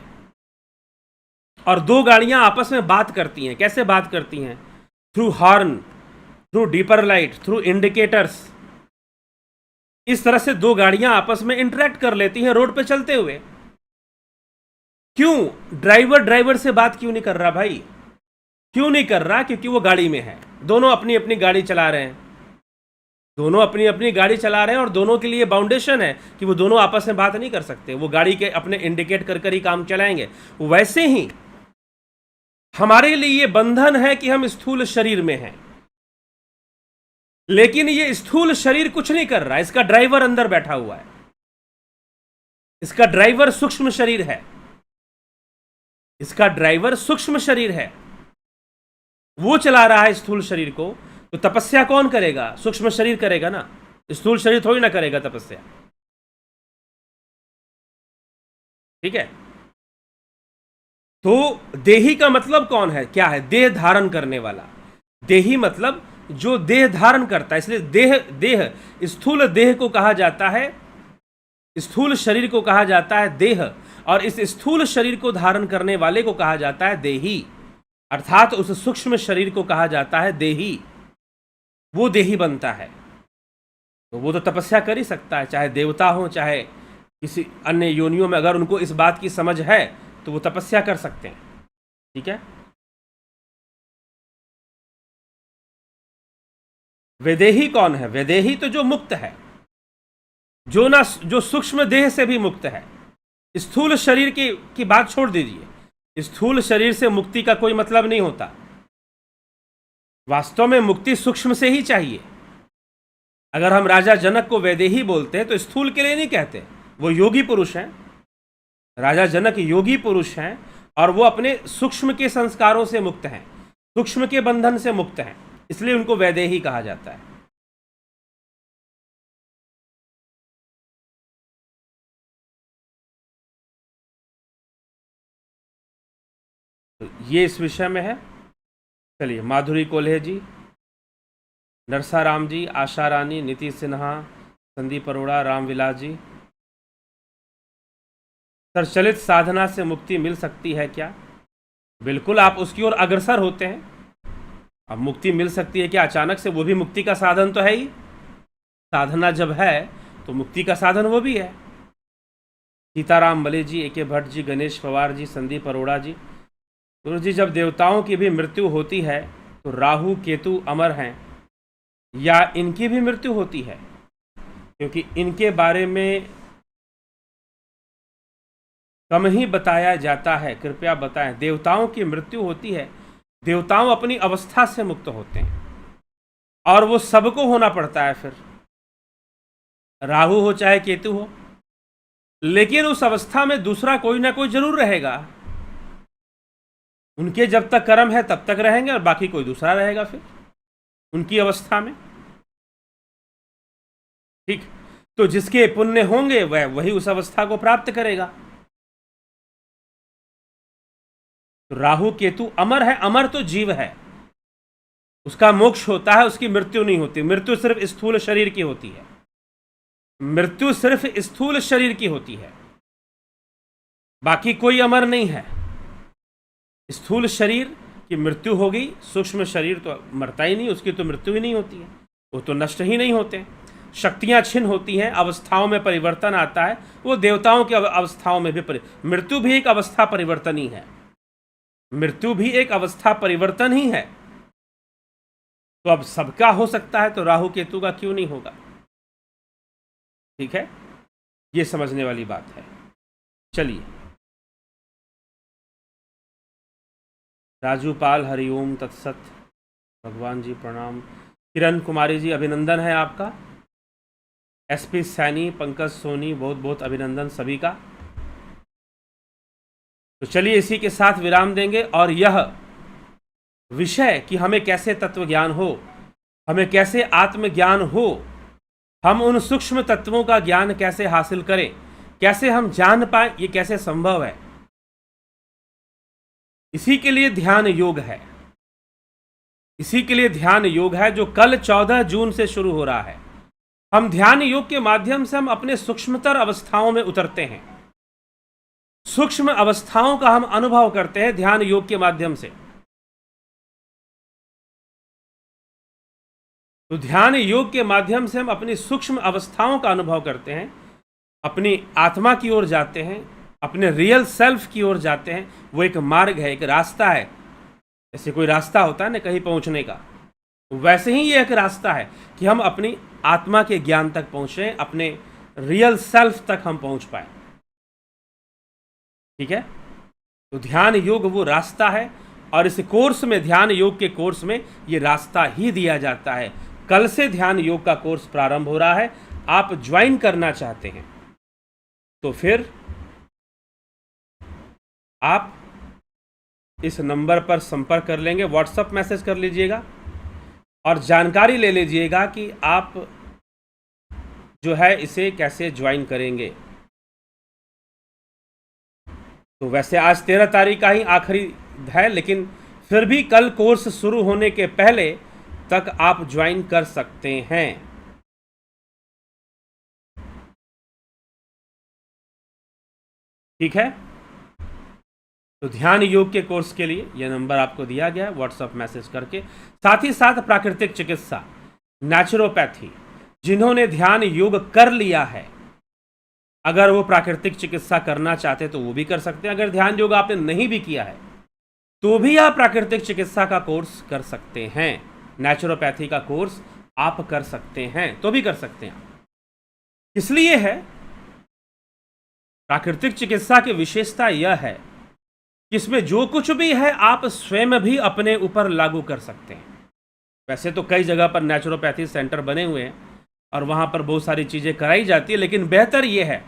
और दो गाड़ियां आपस में बात करती हैं। कैसे बात करती हैं? Through horn, through deeper light, through indicators. इस तरह से दो गाड़ियां आपस में इंटरेक्ट कर लेती हैं रोड पे चलते हुए। क्यों? ड्राइवर से बात क्यों नहीं कर रहा भाई? क्यों नहीं कर रहा? क्योंकि वो गाड़ी में है, दोनों अपनी अपनी गाड़ी चला रहे हैं, दोनों अपनी अपनी गाड़ी चला रहे हैं, और दोनों के लिए बाउंडेशन है कि वो दोनों आपस में बात नहीं कर सकते, वो गाड़ी के अपने इंडिकेट कर कर ही काम चलाएंगे। वैसे ही हमारे लिए ये बंधन है कि हम स्थूल शरीर में हैं, लेकिन ये स्थूल शरीर कुछ नहीं कर रहा, इसका ड्राइवर अंदर बैठा हुआ है, इसका ड्राइवर सूक्ष्म शरीर है, इसका ड्राइवर सूक्ष्म शरीर है, वो चला रहा है स्थूल शरीर को। तो तपस्या कौन करेगा? सूक्ष्म शरीर करेगा ना, स्थूल शरीर थोड़ी ना करेगा तपस्या। ठीक है? तो देही का मतलब कौन है? क्या है? देह धारण करने वाला। देही मतलब जो देह धारण करता है, इसलिए देह स्थूल देह को कहा जाता है, स्थूल शरीर को कहा जाता है देह, और इस स्थूल शरीर को धारण करने वाले को कहा जाता है देही, अर्थात उस सूक्ष्म शरीर को कहा जाता है देही। वो देही बनता है। तो वो तो तपस्या कर ही सकता है, चाहे देवता हो चाहे किसी अन्य योनियों में, अगर उनको इस बात की समझ है तो वो तपस्या कर सकते हैं। ठीक है? वैदेही कौन है? वैदेही तो जो मुक्त है, जो सूक्ष्म देह से भी मुक्त है। स्थूल शरीर की बात छोड़ दीजिए, स्थूल शरीर से मुक्ति का कोई मतलब नहीं होता। वास्तव में मुक्ति सूक्ष्म से ही चाहिए। अगर हम राजा जनक को वैदेही बोलते हैं तो स्थूल के लिए नहीं कहते, वो योगी पुरुष हैं। राजा जनक योगी पुरुष हैं, और वो अपने सूक्ष्म के संस्कारों से मुक्त हैं, सूक्ष्म के बंधन से मुक्त हैं, इसलिए उनको वैदेही कहा जाता है। तो ये इस विषय में है। चलिए, माधुरी कोल्हे जी, नरसाराम जी, आशा रानी, नीति सिन्हा, संदीप अरोड़ा, रामविलास जी। सर, चलित साधना से मुक्ति मिल सकती है क्या? बिल्कुल, आप उसकी ओर अग्रसर होते हैं। अब मुक्ति मिल सकती है क्या अचानक से? वो भी मुक्ति का साधन तो है ही। साधना जब है तो मुक्ति का साधन वो भी है। सीताराम मले जी, ए के भट्ट जी, गणेश पवार जी, संदीप अरोड़ा जी। गुरु जी, जब देवताओं की भी मृत्यु होती है तो राहु केतु अमर हैं, या इनकी भी मृत्यु होती है? क्योंकि इनके बारे में कम ही बताया जाता है, कृपया बताएं। देवताओं की मृत्यु होती है, देवताओं अपनी अवस्था से मुक्त होते हैं, और वो सबको होना पड़ता है फिर, राहु हो चाहे केतु हो, लेकिन उस अवस्था में दूसरा कोई ना कोई जरूर रहेगा। उनके जब तक कर्म है तब तक रहेंगे, और बाकी कोई दूसरा रहेगा फिर उनकी अवस्था में। ठीक? तो जिसके पुण्य होंगे वह वही उस अवस्था को प्राप्त करेगा। तो राहु केतु अमर है, अमर तो जीव है, उसका मोक्ष होता है, उसकी मृत्यु नहीं होती। मृत्यु सिर्फ स्थूल शरीर की होती है, मृत्यु सिर्फ स्थूल शरीर की होती है, बाकी कोई अमर नहीं है। स्थूल शरीर की मृत्यु होगी, सूक्ष्म शरीर तो मरता ही नहीं, उसकी तो मृत्यु ही नहीं होती है, वो तो नष्ट ही नहीं होते। शक्तियां छिन्न होती हैं, अवस्थाओं में परिवर्तन आता है, वो देवताओं की अवस्थाओं में भी मृत्यु भी एक अवस्था परिवर्तन ही है, मृत्यु भी एक अवस्था परिवर्तन ही है। तो अब सबका हो सकता है, तो राहु केतु का क्यों नहीं होगा? ठीक है, ये समझने वाली बात है। चलिए, राजू पाल, हरिओम तत्सत, भगवान जी प्रणाम। किरण कुमारी जी, अभिनंदन है आपका। एसपी सैनी, पंकज सोनी, बहुत बहुत अभिनंदन सभी का। तो चलिए इसी के साथ विराम देंगे, और यह विषय कि हमें कैसे तत्व ज्ञान हो, हमें कैसे आत्मज्ञान हो, हम उन सूक्ष्म तत्वों का ज्ञान कैसे हासिल करें, कैसे हम जान पाए, ये कैसे संभव है, इसी के लिए ध्यान योग है। इसी के लिए ध्यान योग है जो कल 14 जून से शुरू हो रहा है। हम ध्यान योग के माध्यम से हम अपने सूक्ष्मतर अवस्थाओं में उतरते हैं, सूक्ष्म अवस्थाओं का हम अनुभव करते हैं ध्यान योग के माध्यम से। तो ध्यान योग के माध्यम से हम अपनी सूक्ष्म अवस्थाओं का अनुभव करते हैं, अपनी आत्मा की ओर जाते हैं, अपने रियल सेल्फ की ओर जाते हैं। वो एक मार्ग है, एक रास्ता है। जैसे कोई रास्ता होता है ना कहीं पहुंचने का, वैसे ही ये एक रास्ता है कि हम अपनी आत्मा के ज्ञान तक पहुंचे, अपने रियल सेल्फ तक हम पहुंच पाए। ठीक है, तो ध्यान योग वो रास्ता है, और इस कोर्स में, ध्यान योग के कोर्स में, ये रास्ता ही दिया जाता है। कल से ध्यान योग का कोर्स प्रारंभ हो रहा है। आप ज्वाइन करना चाहते हैं तो फिर आप इस नंबर पर संपर्क कर लेंगे, व्हाट्सएप मैसेज कर लीजिएगा और जानकारी ले लीजिएगा कि आप जो है इसे कैसे ज्वाइन करेंगे। तो वैसे आज 13 तारीख का ही आखिरी है, लेकिन फिर भी कल कोर्स शुरू होने के पहले तक आप ज्वाइन कर सकते हैं। ठीक है, तो ध्यान योग के कोर्स के लिए यह नंबर आपको दिया गया है, व्हाट्सएप मैसेज करके। साथ ही साथ प्राकृतिक चिकित्सा, नेचुरोपैथी, जिन्होंने ध्यान योग कर लिया है, अगर वो प्राकृतिक चिकित्सा करना चाहते तो वो भी कर सकते हैं। अगर ध्यान योग आपने नहीं भी किया है तो भी आप प्राकृतिक चिकित्सा का कोर्स कर सकते हैं, नेचुरोपैथी का कोर्स आप कर सकते हैं, तो भी कर सकते हैं। इसलिए है प्राकृतिक चिकित्सा की विशेषता यह है कि इसमें जो कुछ भी है आप स्वयं भी अपने ऊपर लागू कर सकते हैं। वैसे तो कई जगह पर नेचुरोपैथी सेंटर बने हुए हैं और वहाँ पर बहुत सारी चीज़ें कराई जाती है, लेकिन बेहतर ये है,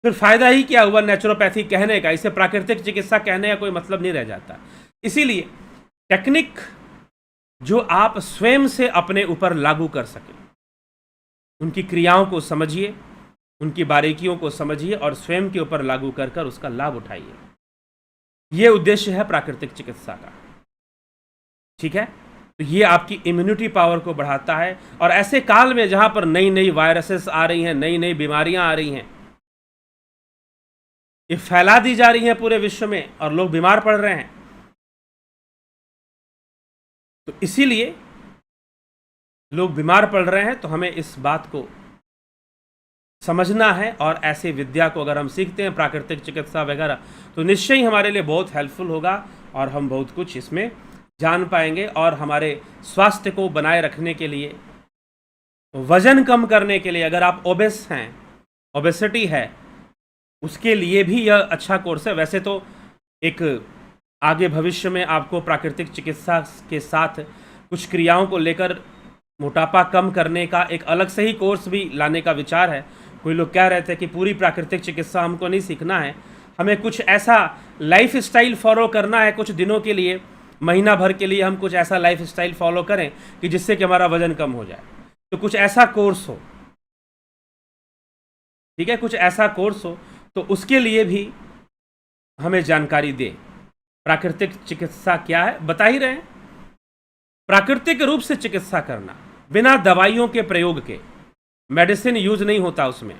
फिर फायदा ही क्या हुआ नेचुरोपैथी कहने का, इसे प्राकृतिक चिकित्सा कहने का कोई मतलब नहीं रह जाता। इसीलिए टेक्निक जो आप स्वयं से अपने ऊपर लागू कर सकें, उनकी क्रियाओं को समझिए, उनकी बारीकियों को समझिए और स्वयं के ऊपर लागू कर कर उसका लाभ उठाइए। यह उद्देश्य है प्राकृतिक चिकित्सा का। ठीक है, तो ये आपकी इम्यूनिटी पावर को बढ़ाता है। और ऐसे काल में जहां पर नई नई वायरसेस आ रही हैं, नई नई बीमारियां आ रही हैं, ये फैला दी जा रही हैं पूरे विश्व में और लोग बीमार पड़ रहे हैं, तो इसीलिए लोग बीमार पड़ रहे हैं। तो हमें इस बात को समझना है, और ऐसे विद्या को अगर हम सीखते हैं, प्राकृतिक चिकित्सा वगैरह, तो निश्चय ही हमारे लिए बहुत हेल्पफुल होगा और हम बहुत कुछ इसमें जान पाएंगे। और हमारे स्वास्थ्य को बनाए रखने के लिए, वजन कम करने के लिए, अगर आप ओबेस हैं, ओबेसिटी है, उसके लिए भी यह अच्छा कोर्स है। वैसे तो एक आगे भविष्य में आपको प्राकृतिक चिकित्सा के साथ कुछ क्रियाओं को लेकर मोटापा कम करने का एक अलग से ही कोर्स भी लाने का विचार है। कोई लोग कह रहे थे कि पूरी प्राकृतिक चिकित्सा हमको नहीं सीखना है, हमें कुछ ऐसा लाइफ स्टाइल फॉलो करना है, कुछ दिनों के लिए, महीना भर के लिए हम कुछ ऐसा लाइफ स्टाइल फॉलो करें कि जिससे कि हमारा वजन कम हो जाए। तो कुछ ऐसा कोर्स हो, ठीक है, कुछ ऐसा कोर्स हो, तो उसके लिए भी हमें जानकारी दे। प्राकृतिक चिकित्सा क्या है बता ही रहे हैं। प्राकृतिक रूप से चिकित्सा करना, बिना दवाइयों के प्रयोग के, मेडिसिन यूज नहीं होता उसमें,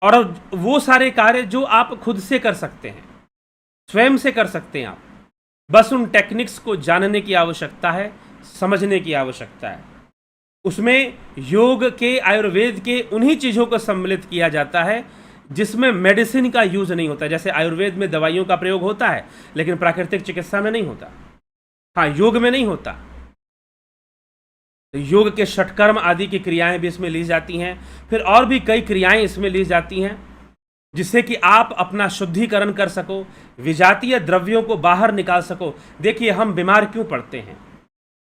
और वो सारे कार्य जो आप खुद से कर सकते हैं, स्वयं से कर सकते हैं आप। बस उन टेक्निक्स को जानने की आवश्यकता है, समझने की आवश्यकता है। उसमें योग के, आयुर्वेद के उन्हीं चीज़ों को सम्मिलित किया जाता है जिसमें मेडिसिन का यूज नहीं होता। जैसे आयुर्वेद में दवाइयों का प्रयोग होता है, लेकिन प्राकृतिक चिकित्सा में नहीं होता। हाँ, योग में नहीं होता। तो योग के षटकर्म आदि की क्रियाएं भी इसमें ली जाती हैं, फिर और भी कई क्रियाएं इसमें ली जाती हैं, जिससे कि आप अपना शुद्धिकरण कर सको, विजातीय द्रव्यों को बाहर निकाल सको। देखिए, हम बीमार क्यों पड़ते हैं,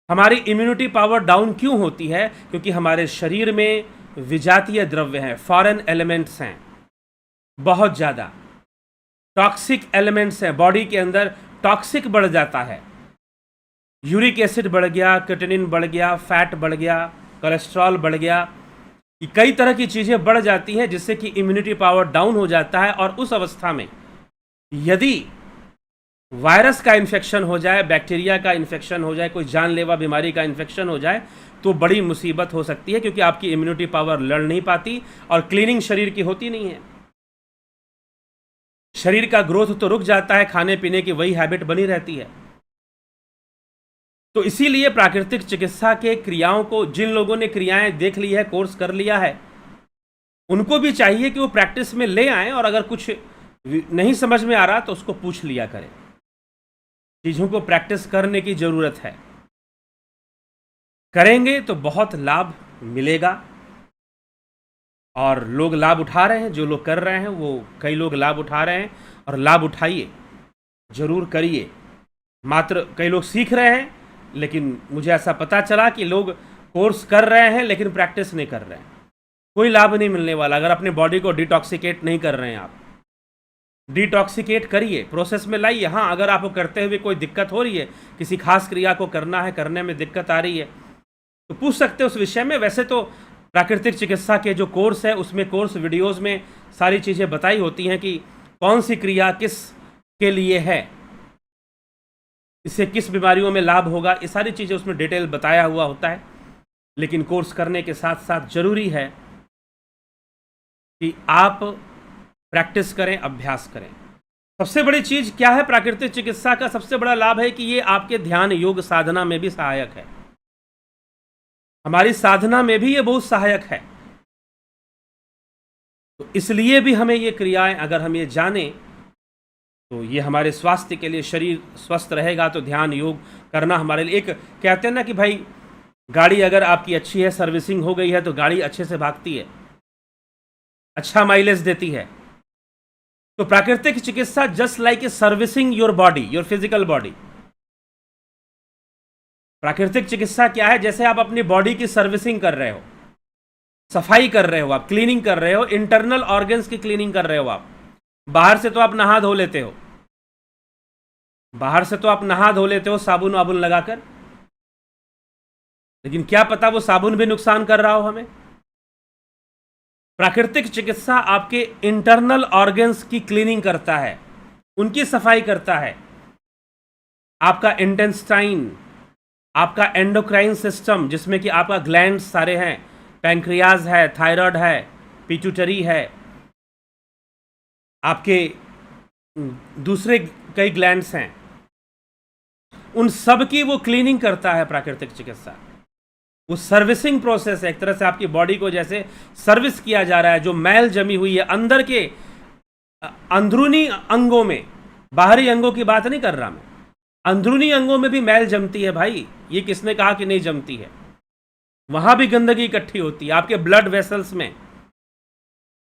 हमारी इम्यूनिटी पावर डाउन क्यों होती है? क्योंकि हमारे शरीर में विजातीय द्रव्य हैं, फॉरेन एलिमेंट्स हैं बहुत ज़्यादा। टॉक्सिक एलिमेंट्स हैं बॉडी के अंदर, टॉक्सिक बढ़ जाता है, यूरिक एसिड बढ़ गया, क्रिएटिनिन बढ़ गया, फैट बढ़ गया, कोलेस्ट्रॉल बढ़ गया, कई तरह की चीज़ें बढ़ जाती हैं जिससे कि इम्यूनिटी पावर डाउन हो जाता है। और उस अवस्था में यदि वायरस का इन्फेक्शन हो जाए, बैक्टीरिया का इन्फेक्शन हो जाए, कोई जानलेवा बीमारी का इन्फेक्शन हो जाए तो बड़ी मुसीबत हो सकती है, क्योंकि आपकी इम्यूनिटी पावर लड़ नहीं पाती और क्लीनिंग शरीर की होती नहीं है। शरीर का ग्रोथ तो रुक जाता है, खाने पीने की वही हैबिट बनी रहती है। तो इसीलिए प्राकृतिक चिकित्सा के क्रियाओं को, जिन लोगों ने क्रियाएं देख ली है, कोर्स कर लिया है, उनको भी चाहिए कि वो प्रैक्टिस में ले आएं, और अगर कुछ नहीं समझ में आ रहा तो उसको पूछ लिया करें। चीज़ों को प्रैक्टिस करने की ज़रूरत है, करेंगे तो बहुत लाभ मिलेगा। और लोग लाभ उठा रहे हैं, जो लोग कर रहे हैं वो कई लोग लाभ उठा रहे हैं, और लाभ उठाइए, ज़रूर करिए। मात्र कई लोग सीख रहे हैं, लेकिन मुझे ऐसा पता चला कि लोग कोर्स कर रहे हैं लेकिन प्रैक्टिस नहीं कर रहे हैं। कोई लाभ नहीं मिलने वाला अगर अपने बॉडी को डिटॉक्सिकेट नहीं कर रहे हैं। आप डिटॉक्सिकेट करिए, प्रोसेस में लाइए। हाँ, अगर आपको करते हुए कोई दिक्कत हो रही है, किसी खास क्रिया को करना है, करने में दिक्कत आ रही है, तो पूछ सकते हैं उस विषय में। वैसे तो प्राकृतिक चिकित्सा के जो कोर्स है उसमें कोर्स वीडियोज़ में सारी चीज़ें बताई होती हैं कि कौन सी क्रिया किस के लिए है, इससे किस बीमारियों में लाभ होगा, ये सारी चीज़ें उसमें डिटेल बताया हुआ होता है। लेकिन कोर्स करने के साथ साथ ज़रूरी है कि आप प्रैक्टिस करें, अभ्यास करें। सबसे बड़ी चीज़ क्या है प्राकृतिक चिकित्सा का? सबसे बड़ा लाभ है कि ये आपके ध्यान योग साधना में भी सहायक है। हमारी साधना में भी ये बहुत सहायक है। तो इसलिए भी हमें ये क्रियाएं, अगर हम ये जानें तो ये हमारे स्वास्थ्य के लिए, शरीर स्वस्थ रहेगा तो ध्यान योग करना हमारे लिए। एक कहते हैं ना कि भाई गाड़ी अगर आपकी अच्छी है, सर्विसिंग हो गई है, तो गाड़ी अच्छे से भागती है, अच्छा माइलेज देती है। तो प्राकृतिक चिकित्सा just like a servicing your body, your physical body. प्राकृतिक चिकित्सा क्या है? जैसे आप अपनी बॉडी की सर्विसिंग कर रहे हो, सफाई कर रहे हो, आप क्लीनिंग कर रहे हो, इंटरनल ऑर्गन्स की क्लीनिंग कर रहे हो। आप बाहर से तो आप नहा धो लेते हो, बाहर से तो आप नहा धो लेते हो साबुन वाबुन लगाकर, लेकिन क्या पता वो साबुन भी नुकसान कर रहा हो हमें। प्राकृतिक चिकित्सा आपके इंटरनल ऑर्गन्स की क्लीनिंग करता है, उनकी सफाई करता है। आपका इंटेस्टाइन, आपका एंडोक्राइन सिस्टम, जिसमें कि आपका ग्लैंड सारे हैं, पैंक्रियाज है, थायराइड है, पिट्यूटरी है, आपके दूसरे कई ग्लैंड्स हैं, उन सब की वो क्लीनिंग करता है प्राकृतिक चिकित्सा। वो सर्विसिंग प्रोसेस है, एक तरह से आपकी बॉडी को जैसे सर्विस किया जा रहा है। जो मैल जमी हुई है अंदर के अंदरूनी अंगों में, बाहरी अंगों की बात नहीं कर रहा मैं, अंदरूनी अंगों में भी मैल जमती है भाई। ये किसने कहा कि नहीं जमती है? वहां भी गंदगी इकट्ठी होती है। आपके ब्लड वेसल्स में,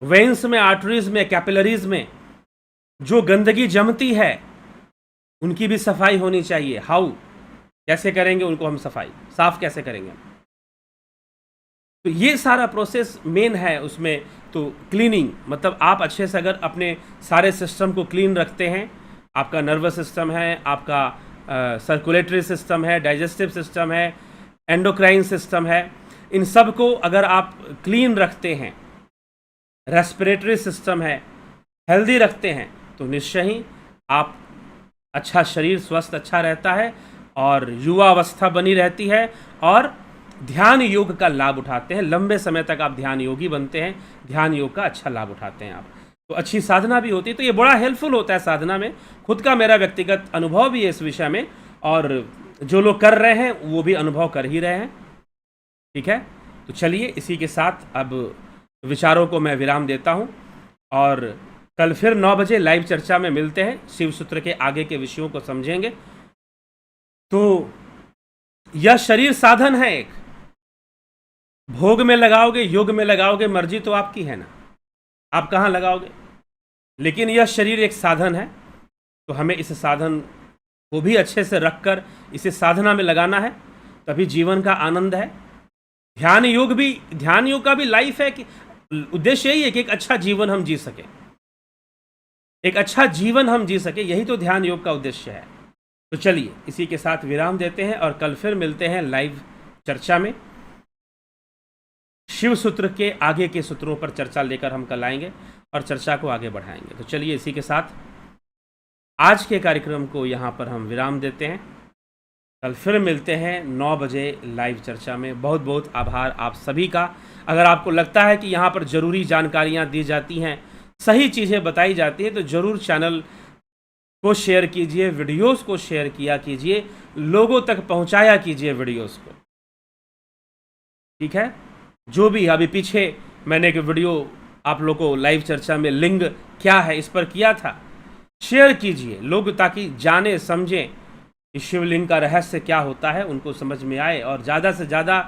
वेन्स में, आर्टरीज में, कैपिलरीज में जो गंदगी जमती है, उनकी भी सफाई होनी चाहिए। हाउ, कैसे करेंगे उनको हम सफाई, साफ कैसे करेंगे? तो ये सारा प्रोसेस मेन है उसमें। तो क्लीनिंग मतलब आप अच्छे से अगर अपने सारे सिस्टम को क्लीन रखते हैं, आपका नर्वस सिस्टम है, आपका सर्कुलेटरी सिस्टम है, डाइजेस्टिव सिस्टम है, एंडोक्राइन सिस्टम है, इन सब को अगर आप क्लीन रखते हैं, रेस्पिरेटरी सिस्टम है, हेल्दी रखते हैं, तो निश्चय ही आप अच्छा शरीर स्वस्थ अच्छा रहता है और युवा अवस्था बनी रहती है, और ध्यान योग का लाभ उठाते हैं। लंबे समय तक आप ध्यान योगी बनते हैं, ध्यान योग का अच्छा लाभ उठाते हैं आप। तो अच्छी साधना भी होती है। तो ये बड़ा हेल्पफुल होता है साधना में। खुद का मेरा व्यक्तिगत अनुभव भी है इस विषय में, और जो लोग कर रहे हैं वो भी अनुभव कर ही रहे हैं। ठीक है, तो चलिए इसी के साथ अब विचारों को मैं विराम देता हूं, और कल फिर 9 बजे लाइव चर्चा में मिलते हैं। शिव सूत्र के आगे के विषयों को समझेंगे। तो यह शरीर साधन है, एक भोग में लगाओगे, योग में लगाओगे, मर्जी तो आपकी है ना, आप कहाँ लगाओगे। लेकिन यह शरीर एक साधन है, तो हमें इस साधन को भी अच्छे से रखकर इसे साधना में लगाना है, तभी जीवन का आनंद है। ध्यान योग का भी लाइफ है कि उद्देश्य यही है कि एक अच्छा जीवन हम जी सकें, एक अच्छा जीवन हम जी सके, यही तो ध्यान योग का उद्देश्य है। तो चलिए इसी के साथ विराम देते हैं और कल फिर मिलते हैं लाइव चर्चा में। शिव सूत्र के आगे के सूत्रों पर चर्चा लेकर हम कल आएंगे और चर्चा को आगे बढ़ाएंगे। तो चलिए इसी के साथ आज के कार्यक्रम को यहाँ पर हम विराम देते हैं। कल फिर मिलते हैं 9 बजे लाइव चर्चा में। बहुत बहुत आभार आप सभी का। अगर आपको लगता है कि यहाँ पर ज़रूरी जानकारियाँ दी जाती हैं, सही चीज़ें बताई जाती हैं, तो ज़रूर चैनल को शेयर कीजिए, वीडियोस को शेयर किया कीजिए, लोगों तक पहुँचाया कीजिए वीडियोस को। ठीक है, जो भी अभी पीछे मैंने एक वीडियो आप लोग को लाइव चर्चा में लिंग क्या है इस पर किया था, शेयर कीजिए लोग ताकि जाने समझें कि शिवलिंग का रहस्य क्या होता है, उनको समझ में आए और ज़्यादा से ज़्यादा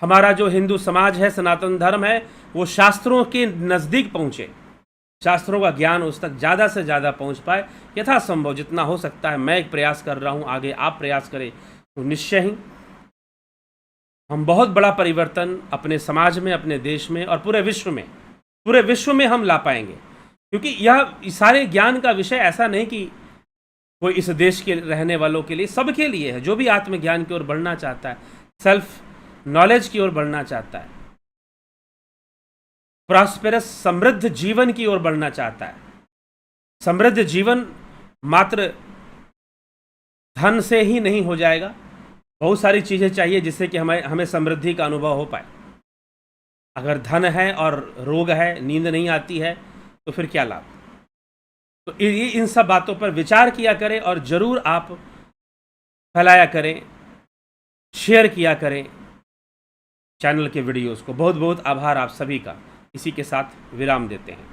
हमारा जो हिंदू समाज है, सनातन धर्म है, वो शास्त्रों के नज़दीक पहुँचे, शास्त्रों का ज्ञान उस तक ज़्यादा से ज़्यादा पहुँच पाए। यथासंभव जितना हो सकता है मैं एक प्रयास कर रहा हूँ, आगे आप प्रयास करें तो निश्चय ही हम बहुत बड़ा परिवर्तन अपने समाज में, अपने देश में और पूरे विश्व में हम ला पाएंगे। क्योंकि यह सारे ज्ञान का विषय ऐसा नहीं कि कोई इस देश के रहने वालों के लिए, सबके लिए है। जो भी आत्मज्ञान की ओर बढ़ना चाहता है, सेल्फ नॉलेज की ओर बढ़ना चाहता है, प्रॉस्पेरस समृद्ध जीवन की ओर बढ़ना चाहता है। समृद्ध जीवन मात्र धन से ही नहीं हो जाएगा, बहुत सारी चीज़ें चाहिए जिससे कि हमें समृद्धि का अनुभव हो पाए। अगर धन है और रोग है, नींद नहीं आती है, तो फिर क्या लाभ। तो इन सब बातों पर विचार किया करें और ज़रूर आप फैलाया करें, शेयर किया करें चैनल के वीडियोस को। बहुत बहुत आभार आप सभी का। इसी के साथ विराम देते हैं।